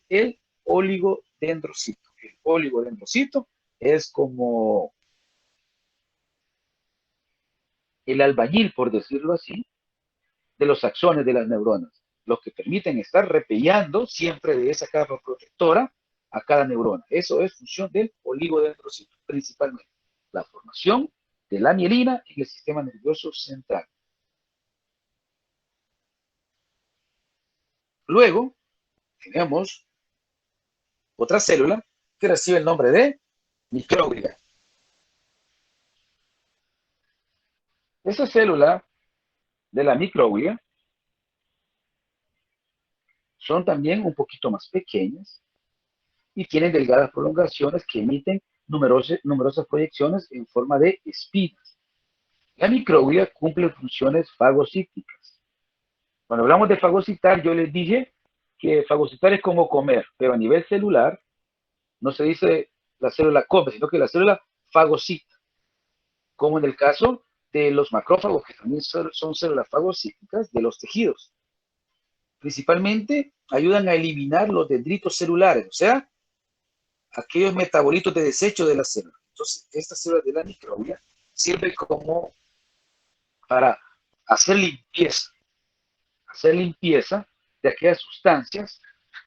El oligodendrocito. El oligodendrocito es como el albañil, por decirlo así, de los axones de las neuronas, los que permiten estar repellando siempre de esa capa protectora a cada neurona. Eso es función del oligodendrocito, principalmente. La formación de la mielina en el sistema nervioso central. Luego, tenemos otra célula que recibe el nombre de microglia. Esa célula de la microglia son también un poquito más pequeñas y tienen delgadas prolongaciones que emiten numerosas proyecciones en forma de espinas. La microglia cumple funciones fagocíticas. Cuando hablamos de fagocitar, yo les dije que fagocitar es como comer, pero a nivel celular no se dice la célula come, sino que la célula fagocita, como en el caso de los macrófagos, que también son células fagocíticas de los tejidos. Principalmente ayudan a eliminar los dendritos celulares, o sea, aquellos metabolitos de desecho de la célula. Entonces, estas células de la microglia sirven como para hacer limpieza de aquellas sustancias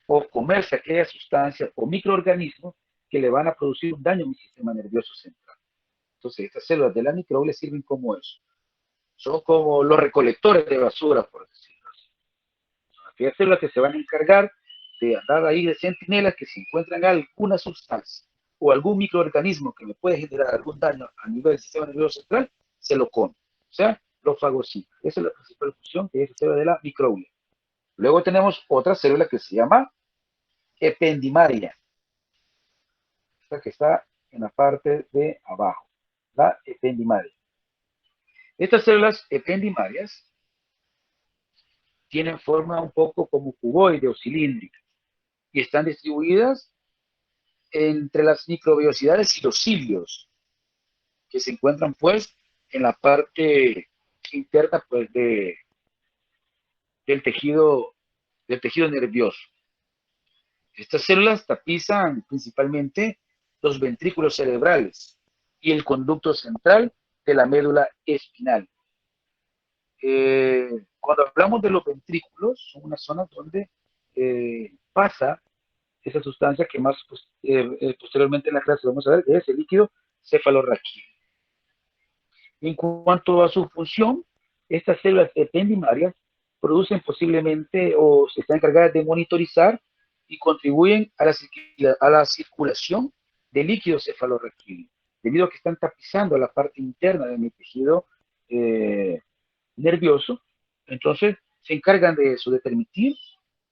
o comerse aquellas sustancias o microorganismos que le van a producir un daño a mi sistema nervioso central. Entonces, estas células de la microglia sirven como eso. Son como los recolectores de basura, por decirlo así. Son aquellas células que se van a encargar de andar ahí de centinelas que si encuentran alguna sustancia o algún microorganismo que me puede generar algún daño a nivel del sistema nervioso central, se lo come. O sea, lo fagocita. Esa es la principal función que es la célula de la microglia. Luego tenemos otra célula que se llama ependimaria, esta que está en la parte de abajo, la ependimaria. Estas células ependimarias tienen forma un poco como cuboide o cilíndrica y están distribuidas entre las microvellosidades y los cilios, que se encuentran pues en la parte interna pues del tejido nervioso. Estas células tapizan principalmente los ventrículos cerebrales y el conducto central de la médula espinal. Cuando hablamos de los ventrículos, son unas zonas donde pasa esa sustancia que más posteriormente en la clase vamos a ver, que es el líquido cefalorraquídeo. En cuanto a su función, estas células ependimarias producen posiblemente o se están encargadas de monitorizar y contribuyen a la circulación de líquido cefalorraquídeo, debido a que están tapizando la parte interna de mi tejido nervioso. Entonces se encargan de eso, de permitir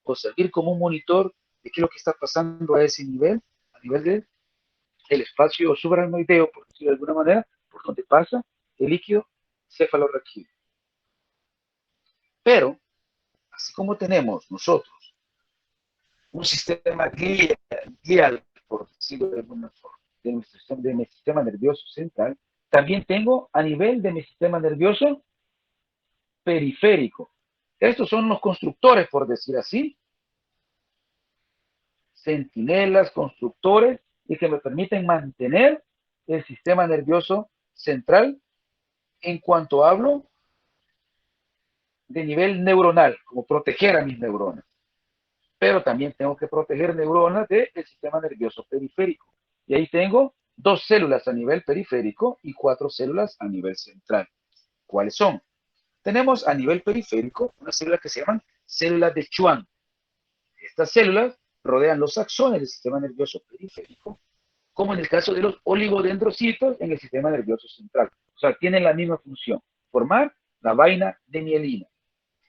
o servir como un monitor de qué es lo que está pasando a ese nivel, a nivel del espacio subaracnoideo, por decirlo de alguna manera, por donde pasa el líquido cefalorraquídeo. Pero, así como tenemos nosotros un sistema glial, por decirlo de alguna forma, de mi sistema nervioso central, también tengo a nivel de mi sistema nervioso periférico. Estos son los constructores, por decir así, centinelas, constructores, y que me permiten mantener el sistema nervioso central en cuanto hablo de nivel neuronal, como proteger a mis neuronas. Pero también tengo que proteger neuronas del sistema nervioso periférico. Y ahí tengo 2 células a nivel periférico y 4 células a nivel central. ¿Cuáles son? Tenemos a nivel periférico una célula que se llaman células de Schwann. Estas células rodean los axones del sistema nervioso periférico, como en el caso de los oligodendrocitos en el sistema nervioso central. O sea, tienen la misma función, formar la vaina de mielina.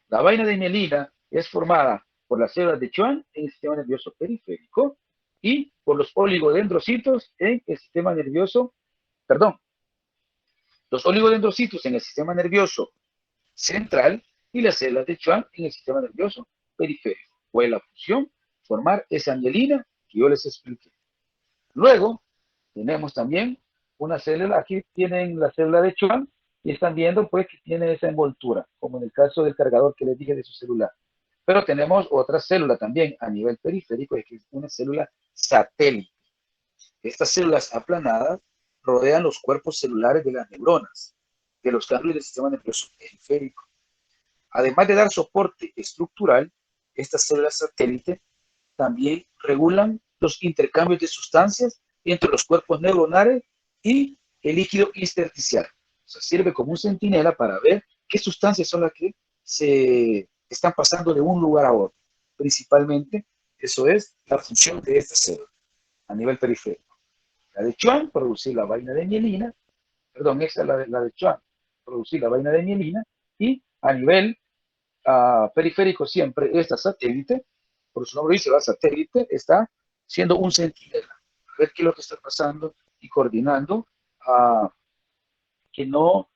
La vaina de mielina es formada por las células de Schwann en el sistema nervioso periférico y por los oligodendrocitos en el sistema nervioso, perdón, los oligodendrocitos en el sistema nervioso central y las células de Schwann en el sistema nervioso periférico. ¿Cuál es la función? Formar esa mielina que yo les expliqué. Luego, tenemos también una célula, aquí tienen la célula de Schwann y están viendo pues que tiene esa envoltura, como en el caso del cargador que les dije de su celular. Pero tenemos otra célula también a nivel periférico, que es una célula satélite. Estas células aplanadas rodean los cuerpos celulares de las neuronas, de los ganglios del sistema nervioso periférico. Además de dar soporte estructural, estas células satélite también regulan los intercambios de sustancias entre los cuerpos neuronales y el líquido intersticial. O sea, sirve como un centinela para ver qué sustancias son las que se están pasando de un lugar a otro. Principalmente, eso es la función de esta célula a nivel periférico. La de Schwann, producir la vaina de mielina, perdón, esa es la de Schwann, producir la vaina de mielina, y a nivel periférico siempre esta satélite, por su nombre dice, la satélite está siendo un centinela, a ver qué es lo que está pasando y coordinando que no,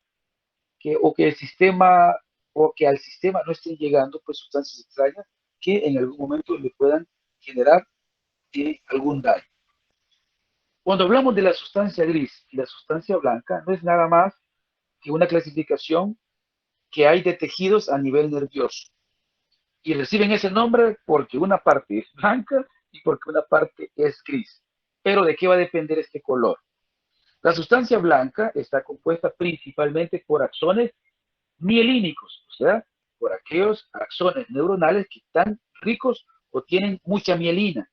o que el sistema, o que al sistema no estén llegando pues sustancias extrañas que en algún momento le puedan generar algún daño. Cuando hablamos de la sustancia gris y la sustancia blanca, no es nada más que una clasificación que hay de tejidos a nivel nervioso. Y reciben ese nombre porque una parte es blanca y porque una parte es gris. Pero ¿de qué va a depender este color? La sustancia blanca está compuesta principalmente por axones mielínicos, o sea, por aquellos axones neuronales que están ricos o tienen mucha mielina.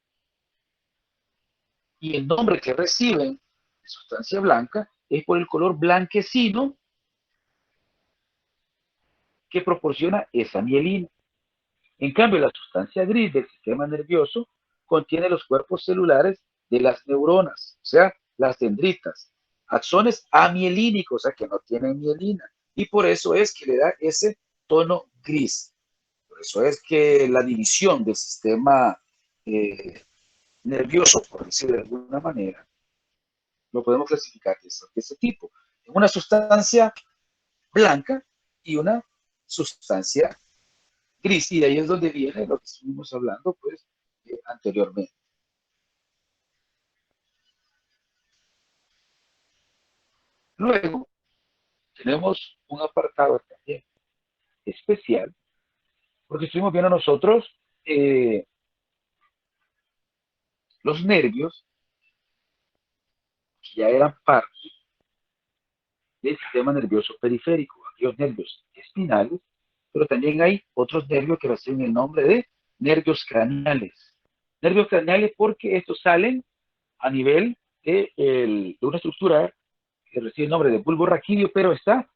Y el nombre que reciben de sustancia blanca es por el color blanquecino que proporciona esa mielina. En cambio, la sustancia gris del sistema nervioso contiene los cuerpos celulares de las neuronas, o sea, las dendritas, axones amielínicos, o sea, que no tienen mielina. Y por eso es que le da ese tono gris. Por eso es que la división del sistema nervioso, por decirlo de alguna manera, lo podemos clasificar de ese tipo. Una sustancia blanca y una sustancia gris, y de ahí es donde viene lo que estuvimos hablando pues anteriormente. Luego tenemos un apartado también especial, porque estuvimos viendo nosotros los nervios que ya eran parte del sistema nervioso periférico, aquellos nervios espinales, pero también hay otros nervios que reciben el nombre de nervios craneales. Nervios craneales porque estos salen a nivel de una estructura que recibe el nombre de bulbo raquídeo, pero está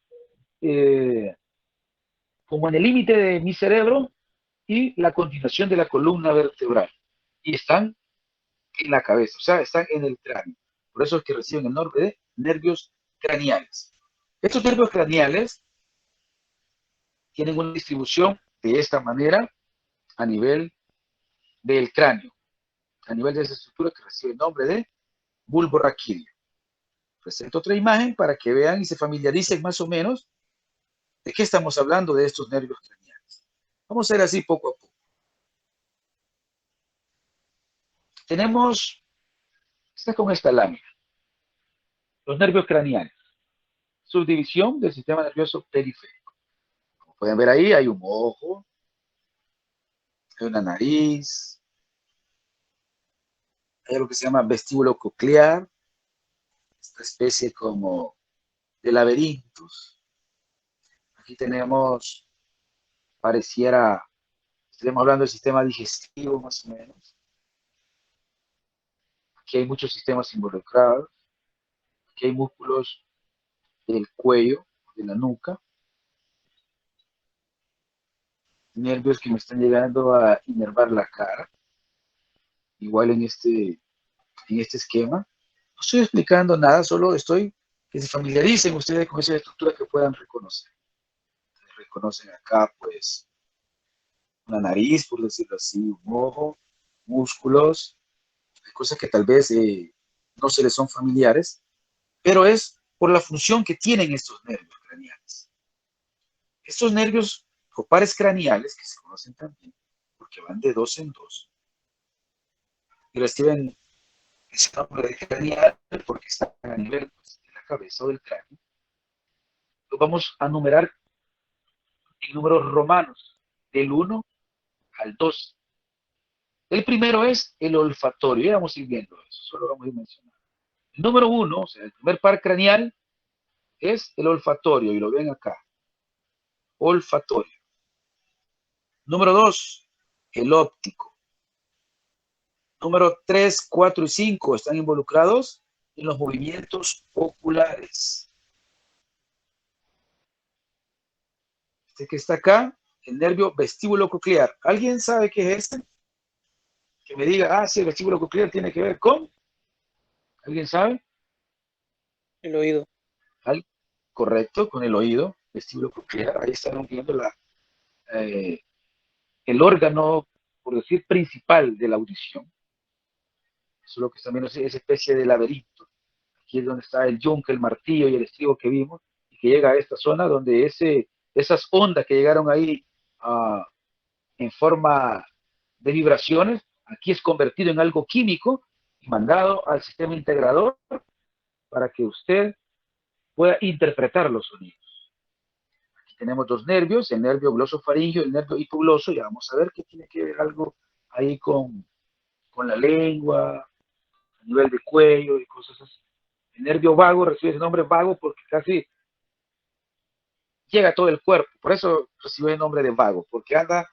como en el límite de mi cerebro y la continuación de la columna vertebral. Y están en la cabeza, o sea, están en el cráneo. Por eso es que reciben el nombre de nervios craneales. Estos nervios craneales tienen una distribución de esta manera a nivel del cráneo, a nivel de esa estructura que recibe el nombre de bulbo raquídeo. Presento otra imagen para que vean y se familiaricen más o menos de qué estamos hablando de estos nervios craneales. Vamos a ir así poco a poco. Tenemos, está con esta lámina, los nervios craneales, subdivisión del sistema nervioso periférico. Como pueden ver ahí, hay un ojo, hay una nariz, hay algo que se llama vestíbulo coclear, esta especie como de laberintos. Aquí tenemos, pareciera, estamos hablando del sistema digestivo más o menos. Aquí hay muchos sistemas involucrados. Aquí hay músculos del cuello, de la nuca, nervios que me están llegando a inervar la cara, igual en este esquema. No estoy explicando nada, solo estoy que se familiaricen ustedes con esa estructura que puedan reconocer. Reconocen acá, pues, una nariz, por decirlo así, un ojo, músculos, hay cosas que tal vez no se les son familiares, pero es por la función que tienen estos nervios craneales. Estos nervios o pares craneales, que se conocen también, porque van de dos en dos, y reciben ese nombre de craneal porque están a nivel pues, de la cabeza o del cráneo, los vamos a numerar en números romanos, del 1 al 2. El primero es el olfatorio, ya vamos a ir viendo eso, solo vamos a ir mencionando. El número 1, o sea, el primer par craneal, es el olfatorio, y lo ven acá, olfatorio. Número 2, el óptico. Número 3, 4 y 5 están involucrados en los movimientos oculares. Este que está acá, el nervio vestíbulo coclear. ¿Alguien sabe qué es este? Que me diga, sí, el vestíbulo coclear tiene que ver con. ¿Alguien sabe? El oído. Correcto, con el oído, vestíbulo coclear. Ahí están viendo eh, el órgano, por decir, principal de la audición. Eso es lo que están viendo, esa especie de laberinto. Aquí es donde está el yunque, el martillo y el estribo que vimos, y que llega a esta zona donde esas ondas que llegaron ahí en forma de vibraciones, aquí es convertido en algo químico y mandado al sistema integrador para que usted pueda interpretar los sonidos. Aquí tenemos dos nervios, el nervio glosofaringeo y el nervio hipogloso, y vamos a ver que tiene que ver algo ahí con la lengua, a nivel de cuello y cosas así. El nervio vago recibe ese nombre vago porque casi llega a todo el cuerpo, por eso recibe el nombre de vago, porque anda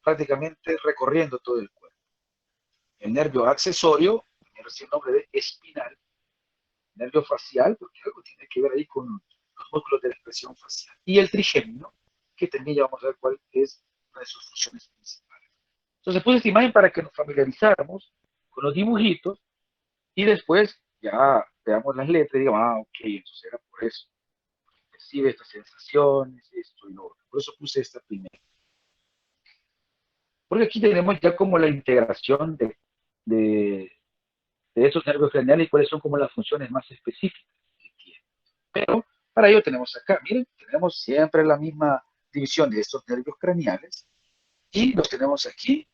prácticamente recorriendo todo el cuerpo. El nervio accesorio recibe el nombre de espinal, el nervio facial, porque algo tiene que ver ahí con los músculos de la expresión facial, y el trigémino, que también ya vamos a ver cuál es una de sus funciones principales. Entonces puse esta imagen para que nos familiarizáramos con los dibujitos y después ya veamos las letras y digamos, ok, entonces era por eso. Percibe estas sensaciones, esto y lo otro. Por eso puse esta primera. Porque aquí tenemos ya como la integración de esos nervios craneales y cuáles son como las funciones más específicas que tienen. Pero para ello tenemos acá, miren, tenemos siempre la misma división de estos nervios craneales y los tenemos aquí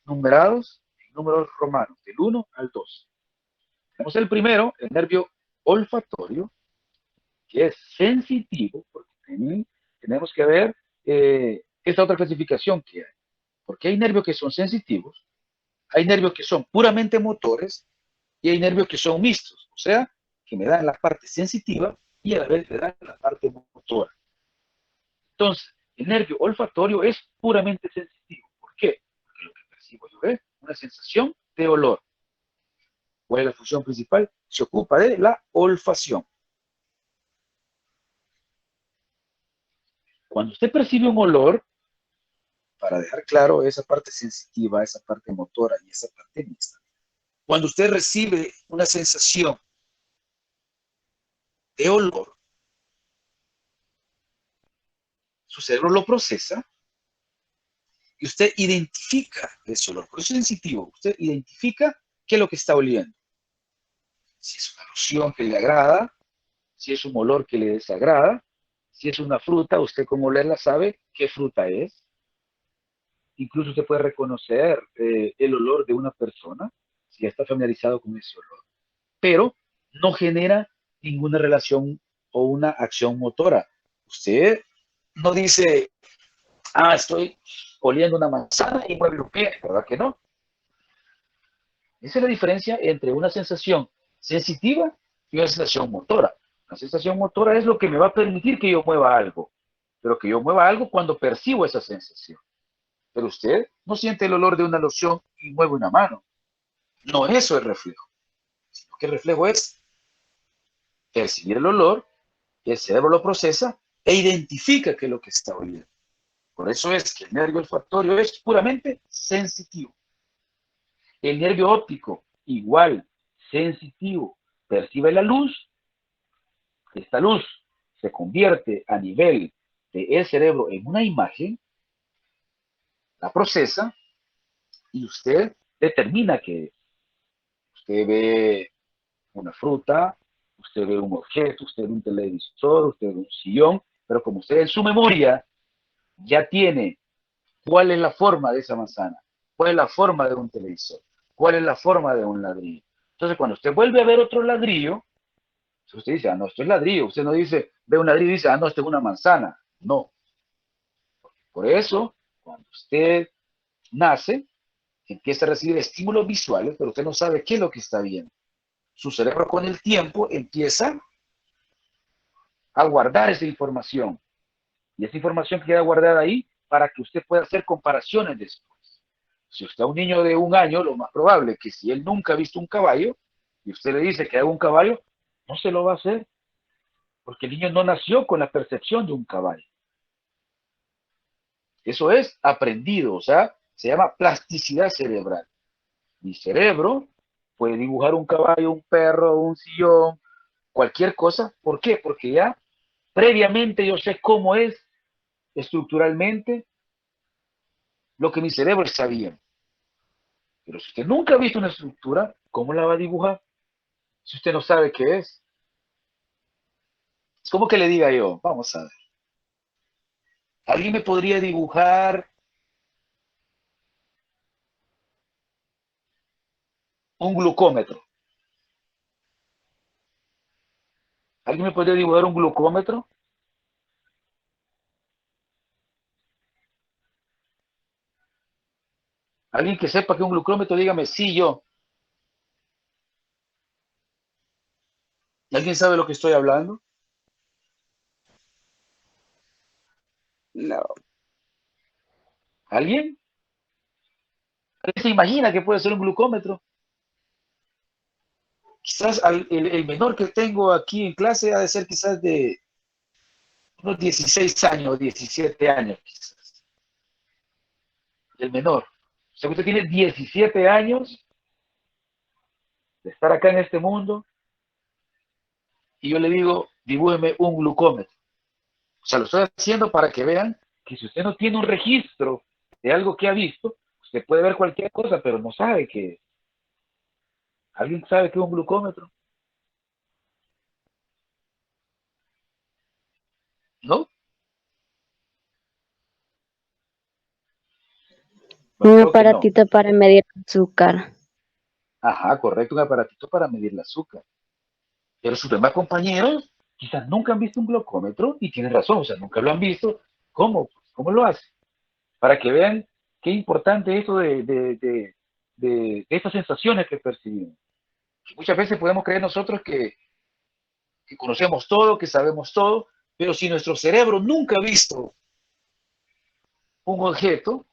numerados en números romanos, del 1 al 2. Tenemos el primero, el nervio olfatorio, que es sensitivo, porque tenemos que ver esta otra clasificación que hay. Porque hay nervios que son sensitivos, hay nervios que son puramente motores y hay nervios que son mixtos, o sea, que me dan la parte sensitiva y a la vez me dan la parte motora. Entonces, el nervio olfatorio es puramente sensitivo. ¿Por qué? Porque lo que percibo yo es una sensación de olor. ¿Cuál es la función principal? Se ocupa de la olfacción. Cuando usted percibe un olor, para dejar claro esa parte sensitiva, esa parte motora y esa parte mixta, cuando usted recibe una sensación de olor, su cerebro lo procesa y usted identifica ese olor. Por eso es sensitivo. Usted identifica qué es lo que está oliendo. Si es una loción que le agrada, si es un olor que le desagrada, si es una fruta, usted como olerla sabe qué fruta es. Incluso usted puede reconocer el olor de una persona si ya está familiarizado con ese olor. Pero no genera ninguna relación o una acción motora. Usted no dice, estoy oliendo una manzana y mueve un pie, ¿verdad que no? Esa es la diferencia entre una sensación sensitiva y una sensación motora. La sensación motora es lo que me va a permitir que yo mueva algo, pero que yo mueva algo cuando percibo esa sensación. Pero usted no siente el olor de una loción y mueve una mano. No eso es reflejo, sino que el reflejo es percibir el olor, y el cerebro lo procesa e identifica qué es lo que está oliendo. Por eso es que el nervio olfatorio es puramente sensitivo. El nervio óptico, igual, sensitivo, percibe la luz. Esta luz se convierte a nivel del cerebro en una imagen, la procesa y usted determina que usted ve una fruta, usted ve un objeto, usted ve un televisor, usted ve un sillón, pero como usted en su memoria ya tiene cuál es la forma de esa manzana, cuál es la forma de un televisor, cuál es la forma de un ladrillo. Entonces, cuando usted vuelve a ver otro ladrillo, usted dice, no, esto es ladrillo. Usted no dice, ve un ladrillo y dice, no, esto es una manzana. No. Por eso, cuando usted nace, empieza a recibir estímulos visuales, pero usted no sabe qué es lo que está viendo. Su cerebro con el tiempo empieza a guardar esa información. Y esa información queda guardada ahí para que usted pueda hacer comparaciones después. Si usted es un niño de 1 año, lo más probable es que si él nunca ha visto un caballo y usted le dice que haga un caballo, no se lo va a hacer, porque el niño no nació con la percepción de un caballo. Eso es aprendido, o sea, se llama plasticidad cerebral. Mi cerebro puede dibujar un caballo, un perro, un sillón, cualquier cosa. ¿Por qué? Porque ya previamente yo sé cómo es estructuralmente lo que mi cerebro está viendo. Pero si usted nunca ha visto una estructura, ¿cómo la va a dibujar? Si usted no sabe qué es. Es como que le diga yo, vamos a ver, ¿alguien me podría dibujar un glucómetro? ¿Alguien me podría dibujar un glucómetro? ¿Alguien que sepa que es un glucómetro, dígame, sí, yo. ¿Alguien sabe lo que estoy hablando? No. ¿Alguien? ¿Alguien se imagina que puede ser un glucómetro? Quizás el menor que tengo aquí en clase ha de ser quizás de unos 16 años, 17 años quizás. El menor. O sea, usted tiene 17 años de estar acá en este mundo y yo le digo, dibújeme un glucómetro. O sea, lo estoy haciendo para que vean que si usted no tiene un registro de algo que ha visto, usted puede ver cualquier cosa, pero no sabe qué es. ¿Alguien sabe qué es un glucómetro? ¿No? Bueno, Un creo que no. aparatito para medir azúcar. Ajá, correcto, un aparatito para medir el azúcar. Pero sus demás compañeros quizás nunca han visto un glucómetro y tienen razón, o sea, nunca lo han visto. ¿Cómo? ¿Cómo lo hace? Para que vean qué importante es eso de estas sensaciones que percibimos. Muchas veces podemos creer nosotros que conocemos todo, que sabemos todo, pero si nuestro cerebro nunca ha visto un objeto,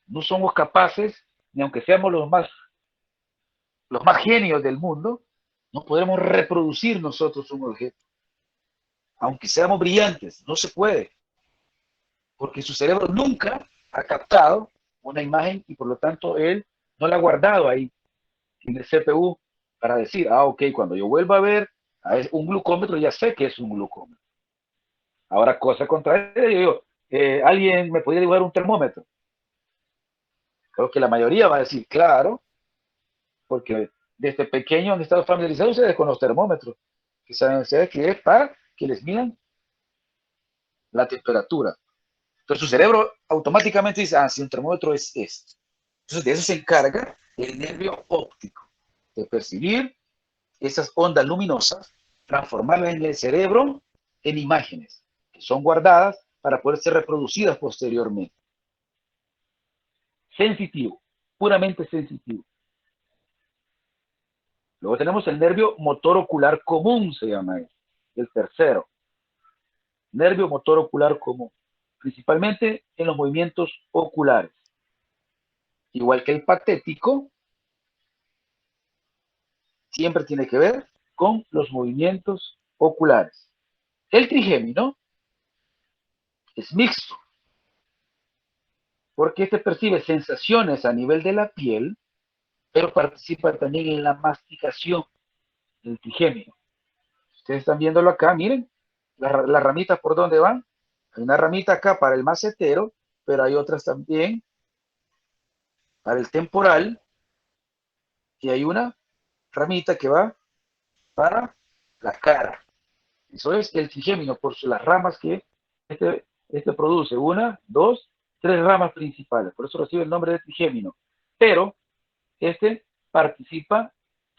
no somos capaces, ni aunque seamos los más genios del mundo, no podremos reproducir nosotros un objeto. Aunque seamos brillantes, no se puede. porque su cerebro nunca ha captado una imagen y por lo tanto él no la ha guardado ahí en el CPU para decir, ok, cuando yo vuelva a ver un glucómetro, ya sé que es un glucómetro. Ahora, cosa contraria, yo digo, ¿alguien me podría dibujar un termómetro? Creo que la mayoría va a decir, claro, porque desde pequeño han estado familiarizados ustedes con los termómetros, que saben ustedes que es para que les midan la temperatura. Entonces su cerebro automáticamente dice, si un termómetro es esto. Entonces de eso se encarga el nervio óptico, de percibir esas ondas luminosas, transformarlas en el cerebro en imágenes, que son guardadas para poder ser reproducidas posteriormente. Sensitivo, puramente sensitivo. Luego tenemos el nervio motor ocular común, se llama eso, el tercero. Nervio motor ocular común, principalmente en los movimientos oculares. Igual que el patético, siempre tiene que ver con los movimientos oculares. El trigémino es mixto, porque este percibe sensaciones a nivel de la piel, pero participa también en la masticación del trigémino. Ustedes están viéndolo acá, miren, las ramitas por dónde van. Hay una ramita acá para el macetero, pero hay otras también para el temporal, y hay una ramita que va para la cara. Eso es el trigémino, por las ramas que este produce. Una, dos, tres ramas principales. Por eso recibe el nombre de trigémino. Pero este participa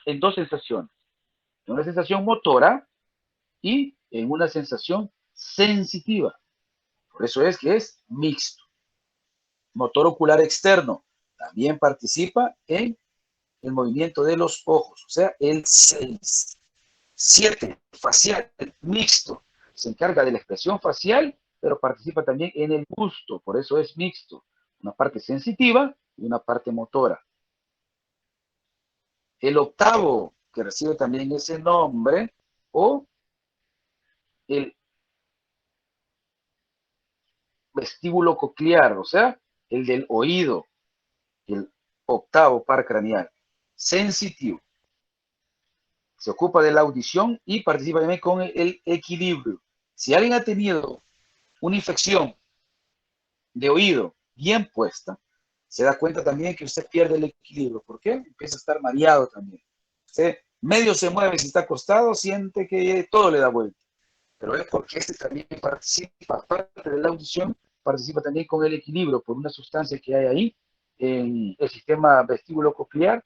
en dos sensaciones. En una sensación motora y en una sensación sensitiva. Por eso es que es mixto. Motor ocular externo también participa en el movimiento de los ojos, o sea, el 6. 7, facial, mixto. Se encarga de la expresión facial, pero participa también en el gusto, por eso es mixto. Una parte sensitiva y una parte motora. El octavo, que recibe también ese nombre, o el vestíbulo coclear, o sea, el del oído, el octavo par craneal. Sensitivo. Se ocupa de la audición y participa también con el equilibrio. Si alguien ha tenido una infección de oído bien puesta, se da cuenta también que usted pierde el equilibrio. ¿Por qué? Empieza a estar mareado también. Usted medio se mueve, si está acostado, siente que todo le da vuelta. Pero es porque este también participa, aparte de la audición, participa también con el equilibrio por una sustancia que hay ahí en el sistema vestíbulo coclear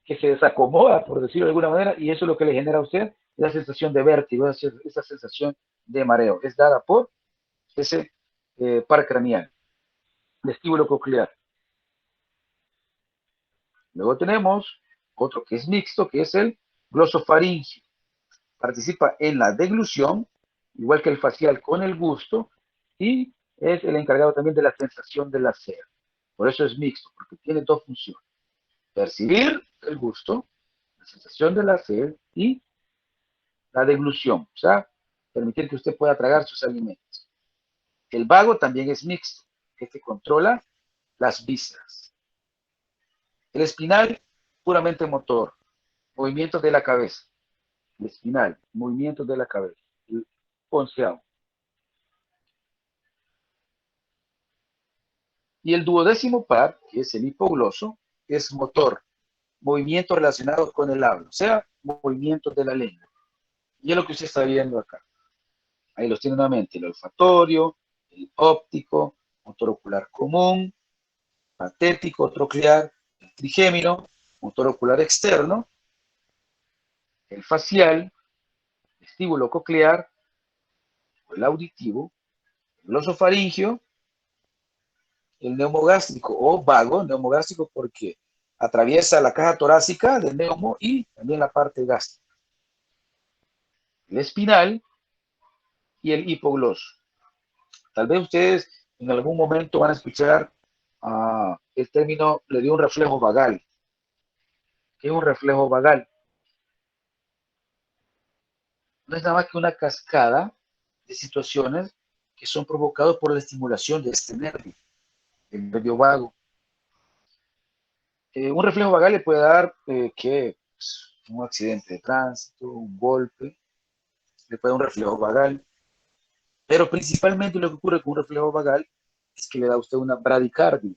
que se desacomoda, por decirlo de alguna manera, y eso es lo que le genera a usted la sensación de vértigo, esa sensación de mareo. Es dada por ese par craneal, vestíbulo coclear. Luego tenemos otro que es mixto, que es el glosofaringio. Participa en la deglución, igual que el facial con el gusto, y es el encargado también de la sensación del placer. Por eso es mixto, porque tiene dos funciones. Percibir el gusto, la sensación del placer y la deglución, o sea, permitir que usted pueda tragar sus alimentos. El vago también es mixto, que controla las vísceras. El espinal, puramente motor, movimientos de la cabeza. El espinal, movimientos de la cabeza. El onceavo. Y el duodécimo par, que es el hipogloso, es motor, movimientos relacionados con el habla, o sea, movimientos de la lengua. Y es lo que usted está viendo acá. Ahí los tiene nuevamente, el olfatorio, el óptico, motor ocular común, patético, troclear, el trigémino, motor ocular externo, el facial, vestíbulo coclear, el auditivo, el glosofaringio, el neumogástrico o vago, neumogástrico porque atraviesa la caja torácica del neumo y también la parte gástrica. El espinal y el hipogloso. Tal vez ustedes en algún momento van a escuchar el término, le dio un reflejo vagal. ¿Qué es un reflejo vagal? No es nada más que una cascada de situaciones que son provocados por la estimulación de este nervio, el nervio vago. Un reflejo vagal le puede dar pues, un accidente de tránsito, un golpe, le puede dar un reflejo vagal, pero principalmente lo que ocurre con un reflejo vagal es que le da a usted una bradicardia.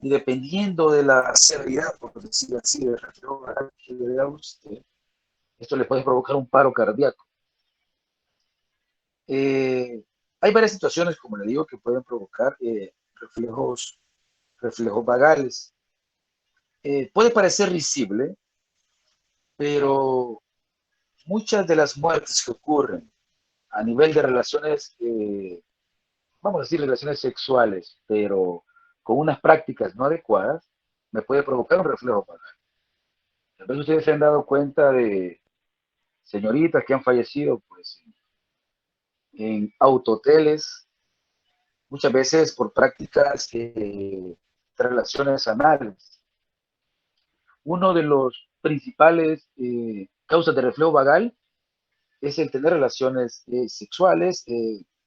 Y dependiendo de la severidad, por decirlo así, del reflejo vagal que le da a usted, esto le puede provocar un paro cardíaco. Hay varias situaciones, como le digo, que pueden provocar reflejos vagales. Puede parecer risible, pero muchas de las muertes que ocurren a nivel de relaciones, vamos a decir relaciones sexuales, pero con unas prácticas no adecuadas, me puede provocar un reflejo vagal. Tal vez ustedes se han dado cuenta de señoritas que han fallecido pues, en autoteles, muchas veces por prácticas de relaciones anales. Uno de los principales causas de reflejo vagal es el tener relaciones sexuales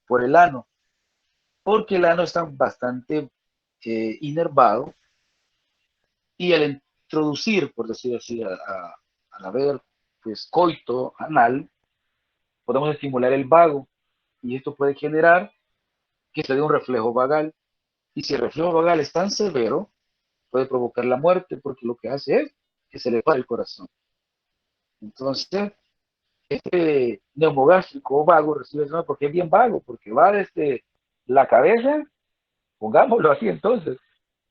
por el ano, porque el ano está bastante inervado y al introducir, por decirlo así, al haber pues, coito anal, podemos estimular el vago y esto puede generar que se dé un reflejo vagal. Y si el reflejo vagal es tan severo, puede provocar la muerte porque lo que hace es que se le para el corazón. Entonces, este neumogástrico o vago recibe ese nombre porque es bien vago, porque va desde la cabeza, pongámoslo así entonces,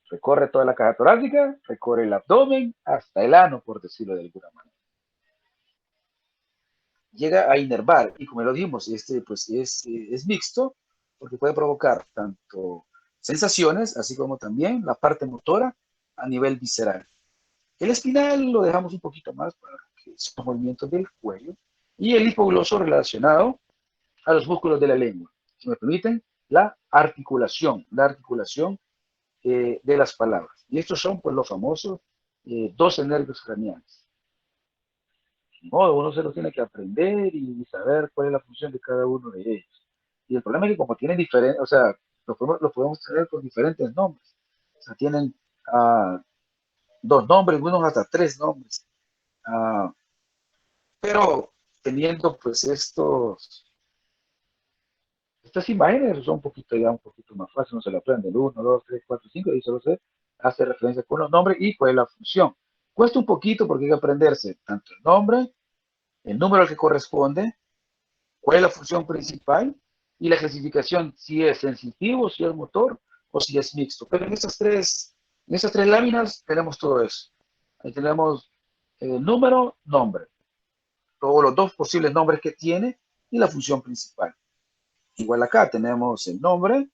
recorre toda la caja torácica, recorre el abdomen hasta el ano, por decirlo de alguna manera. Llega a inervar, y como lo dijimos, este pues es mixto, porque puede provocar tanto sensaciones, así como también la parte motora a nivel visceral. El espinal lo dejamos un poquito más para que son movimientos del cuello, y el hipogloso relacionado a los músculos de la lengua. Si me permiten, la articulación de las palabras. Y estos son pues los famosos 12 nervios craneales. No, uno se los tiene que aprender y saber cuál es la función de cada uno de ellos. Y el problema es que como tienen diferentes, o sea, los podemos tener con diferentes nombres. O sea, tienen dos nombres, algunos hasta tres nombres. Ah, pero teniendo pues estas imágenes son un poquito, ya un poquito más fácil, no se lo aprende, el 1, 2, 3, 4, 5, y solo se hace referencia con los nombres y pues la función. Cuesta un poquito porque hay que aprenderse tanto el nombre, el número al que corresponde, cuál es la función principal y la clasificación, si es sensitivo, si es motor o si es mixto. Pero en esas tres láminas tenemos todo eso. Ahí tenemos número, nombre, todos los dos posibles nombres que tiene y la función principal. Igual acá tenemos el nombre,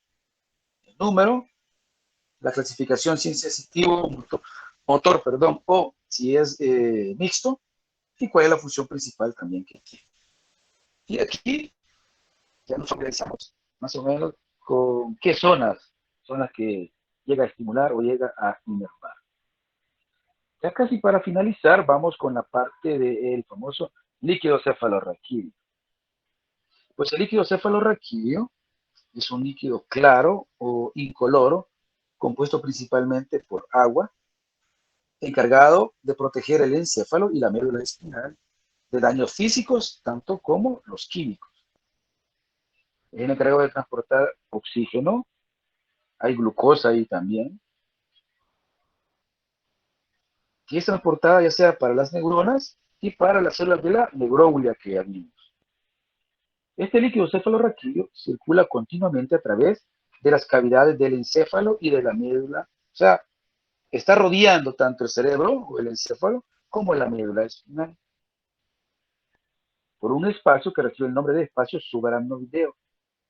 el número, la clasificación si es sensitivo, motor, perdón, o si es mixto, y cuál es la función principal también que tiene. Y aquí ya nos organizamos más o menos con qué zonas son las que llega a estimular o llega a inervar. Ya casi para finalizar, vamos con la parte del famoso líquido cefalorraquídeo. Pues el líquido cefalorraquídeo es un líquido claro o incoloro, compuesto principalmente por agua, encargado de proteger el encéfalo y la médula espinal de daños físicos, tanto como los químicos. Es el encargado de transportar oxígeno, hay glucosa ahí también, que es transportada ya sea para las neuronas y para las células de la neuroglia que vimos. Este líquido cefalorraquídeo circula continuamente a través de las cavidades del encéfalo y de la médula, o sea, está rodeando tanto el cerebro o el encéfalo como la médula espinal por un espacio que recibe el nombre de espacio subaracnoideo,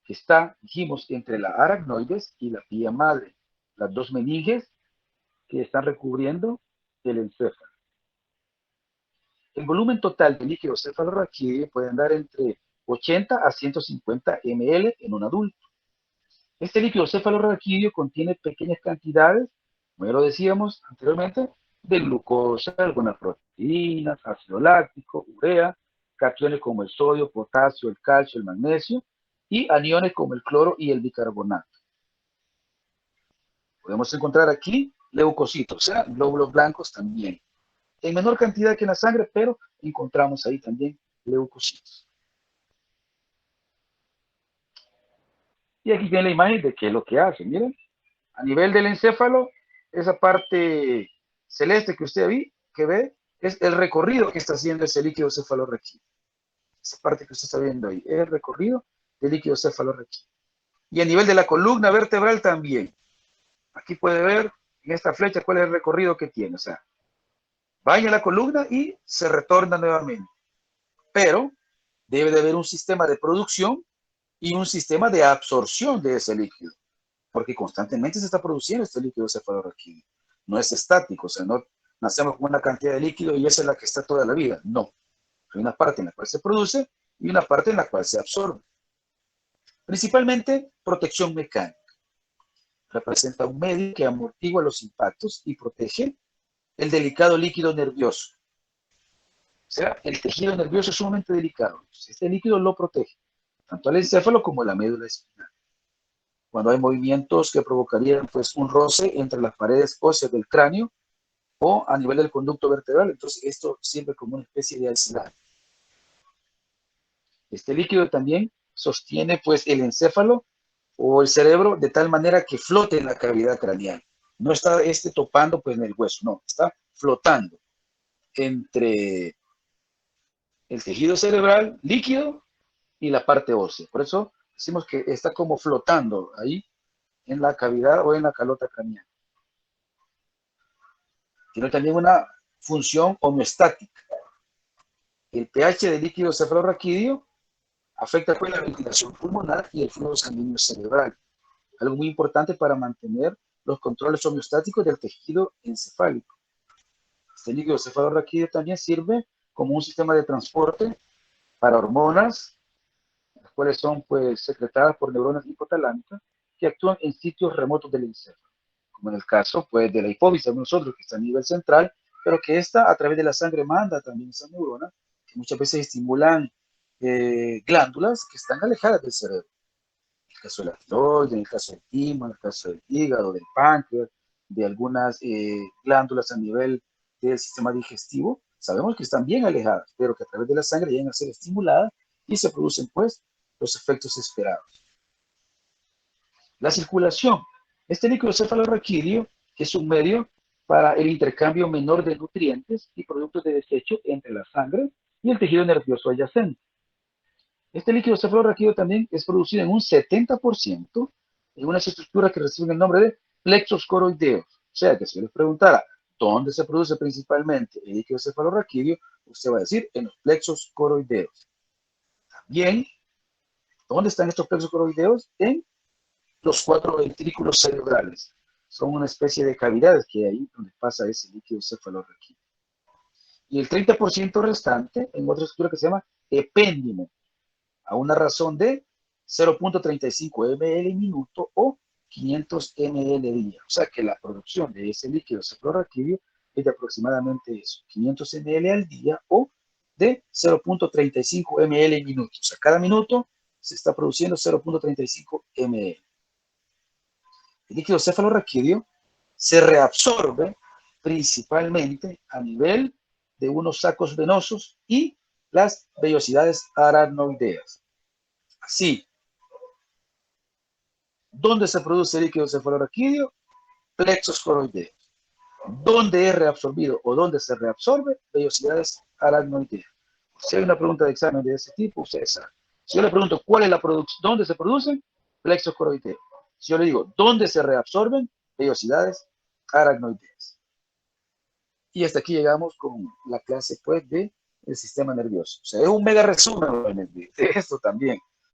que está, dijimos, entre la aracnoides y la pía madre, las dos meninges que están recubriendo el encéfalo. El volumen total de líquido cefalorraquídeo puede andar entre 80 a 150 ml en un adulto. Este líquido cefalorraquídeo contiene pequeñas cantidades, como ya lo decíamos anteriormente, de glucosa, algunas proteínas, ácido láctico, urea, cationes como el sodio, potasio, el calcio, el magnesio y aniones como el cloro y el bicarbonato. Podemos encontrar aquí leucocitos, o sea, glóbulos blancos también. En menor cantidad que en la sangre, pero encontramos ahí también leucocitos. Y aquí tiene la imagen de qué es lo que hace. Miren, a nivel del encéfalo, esa parte celeste que ve es el recorrido que está haciendo ese líquido cefalorraquídeo. Esa parte que usted está viendo ahí es el recorrido del líquido cefalorraquídeo. Y a nivel de la columna vertebral también. Aquí puede ver en esta flecha cuál es el recorrido que tiene. O sea, va en la columna y se retorna nuevamente. Pero debe de haber un sistema de producción y un sistema de absorción de ese líquido, porque constantemente se está produciendo este líquido cefalorraquídeo. No es estático, o sea, no nacemos con una cantidad de líquido y esa es la que está toda la vida. No. Hay una parte en la cual se produce y una parte en la cual se absorbe. Principalmente protección mecánica. Representa un medio que amortigua los impactos y protege el delicado líquido nervioso. O sea, el tejido nervioso es sumamente delicado. Este líquido lo protege, tanto al encéfalo como a la médula espinal. Cuando hay movimientos que provocarían pues, un roce entre las paredes óseas del cráneo o a nivel del conducto vertebral, entonces esto sirve como una especie de aislante. Este líquido también sostiene pues, el encéfalo o el cerebro de tal manera que flote en la cavidad craneal. No está topando pues, en el hueso, no, está flotando entre el tejido cerebral líquido y la parte ósea. Por eso decimos que está como flotando ahí en la cavidad o en la calota craneal. Tiene también una función homeostática. El pH del líquido cefalorraquídeo afecta pues la ventilación pulmonar y el flujo sanguíneo cerebral, algo muy importante para mantener los controles homeostáticos del tejido encefálico. Este líquido cefalorraquídeo también sirve como un sistema de transporte para hormonas, las cuales son pues secretadas por neuronas hipotalámicas que actúan en sitios remotos del encéfalo, como en el caso pues de la hipófisis de nosotros, que está a nivel central, pero que esta a través de la sangre manda también esas neuronas, que muchas veces estimulan glándulas que están alejadas del cerebro. En el caso de la tiroides, en el caso del timo, en el caso del hígado, del páncreas, de algunas glándulas a nivel del sistema digestivo, sabemos que están bien alejadas, pero que a través de la sangre llegan a ser estimuladas y se producen pues los efectos esperados. La circulación. Este líquido cefalorraquídeo es un medio para el intercambio menor de nutrientes y productos de desecho entre la sangre y el tejido nervioso adyacente. Este líquido cefalorraquídeo también es producido en un 70% en unas estructuras que reciben el nombre de plexos coroideos. O sea que si yo les preguntara dónde se produce principalmente el líquido cefalorraquídeo, usted va a decir en los plexos coroideos. También, ¿dónde están estos plexos coroideos? En los 4 ventrículos cerebrales. Son una especie de cavidades que hay ahí donde pasa ese líquido cefalorraquídeo. Y el 30% restante en otra estructura que se llama epéndimo, a una razón de 0.35 ml minuto o 500 ml día. O sea que la producción de ese líquido cefalorraquídeo es de aproximadamente eso, 500 ml al día o de 0.35 ml minuto. O sea, cada minuto se está produciendo 0.35 ml. El líquido cefalorraquídeo se reabsorbe principalmente a nivel de unos sacos venosos y las vellosidades aracnoideas. Así, ¿dónde se produce el líquido cefalorraquídeo? Plexos coroideos. ¿Dónde es reabsorbido o dónde se reabsorbe? Vellosidades aracnoideas. Si hay una pregunta de examen de ese tipo, ustedes saben. Si yo le pregunto cuál es la producción, dónde se producen, plexos coroideos. Si yo le digo dónde se reabsorben, vellosidades aracnoideas. Y hasta aquí llegamos con la clase pues del sistema nervioso. O sea, es un mega resumen de esto también.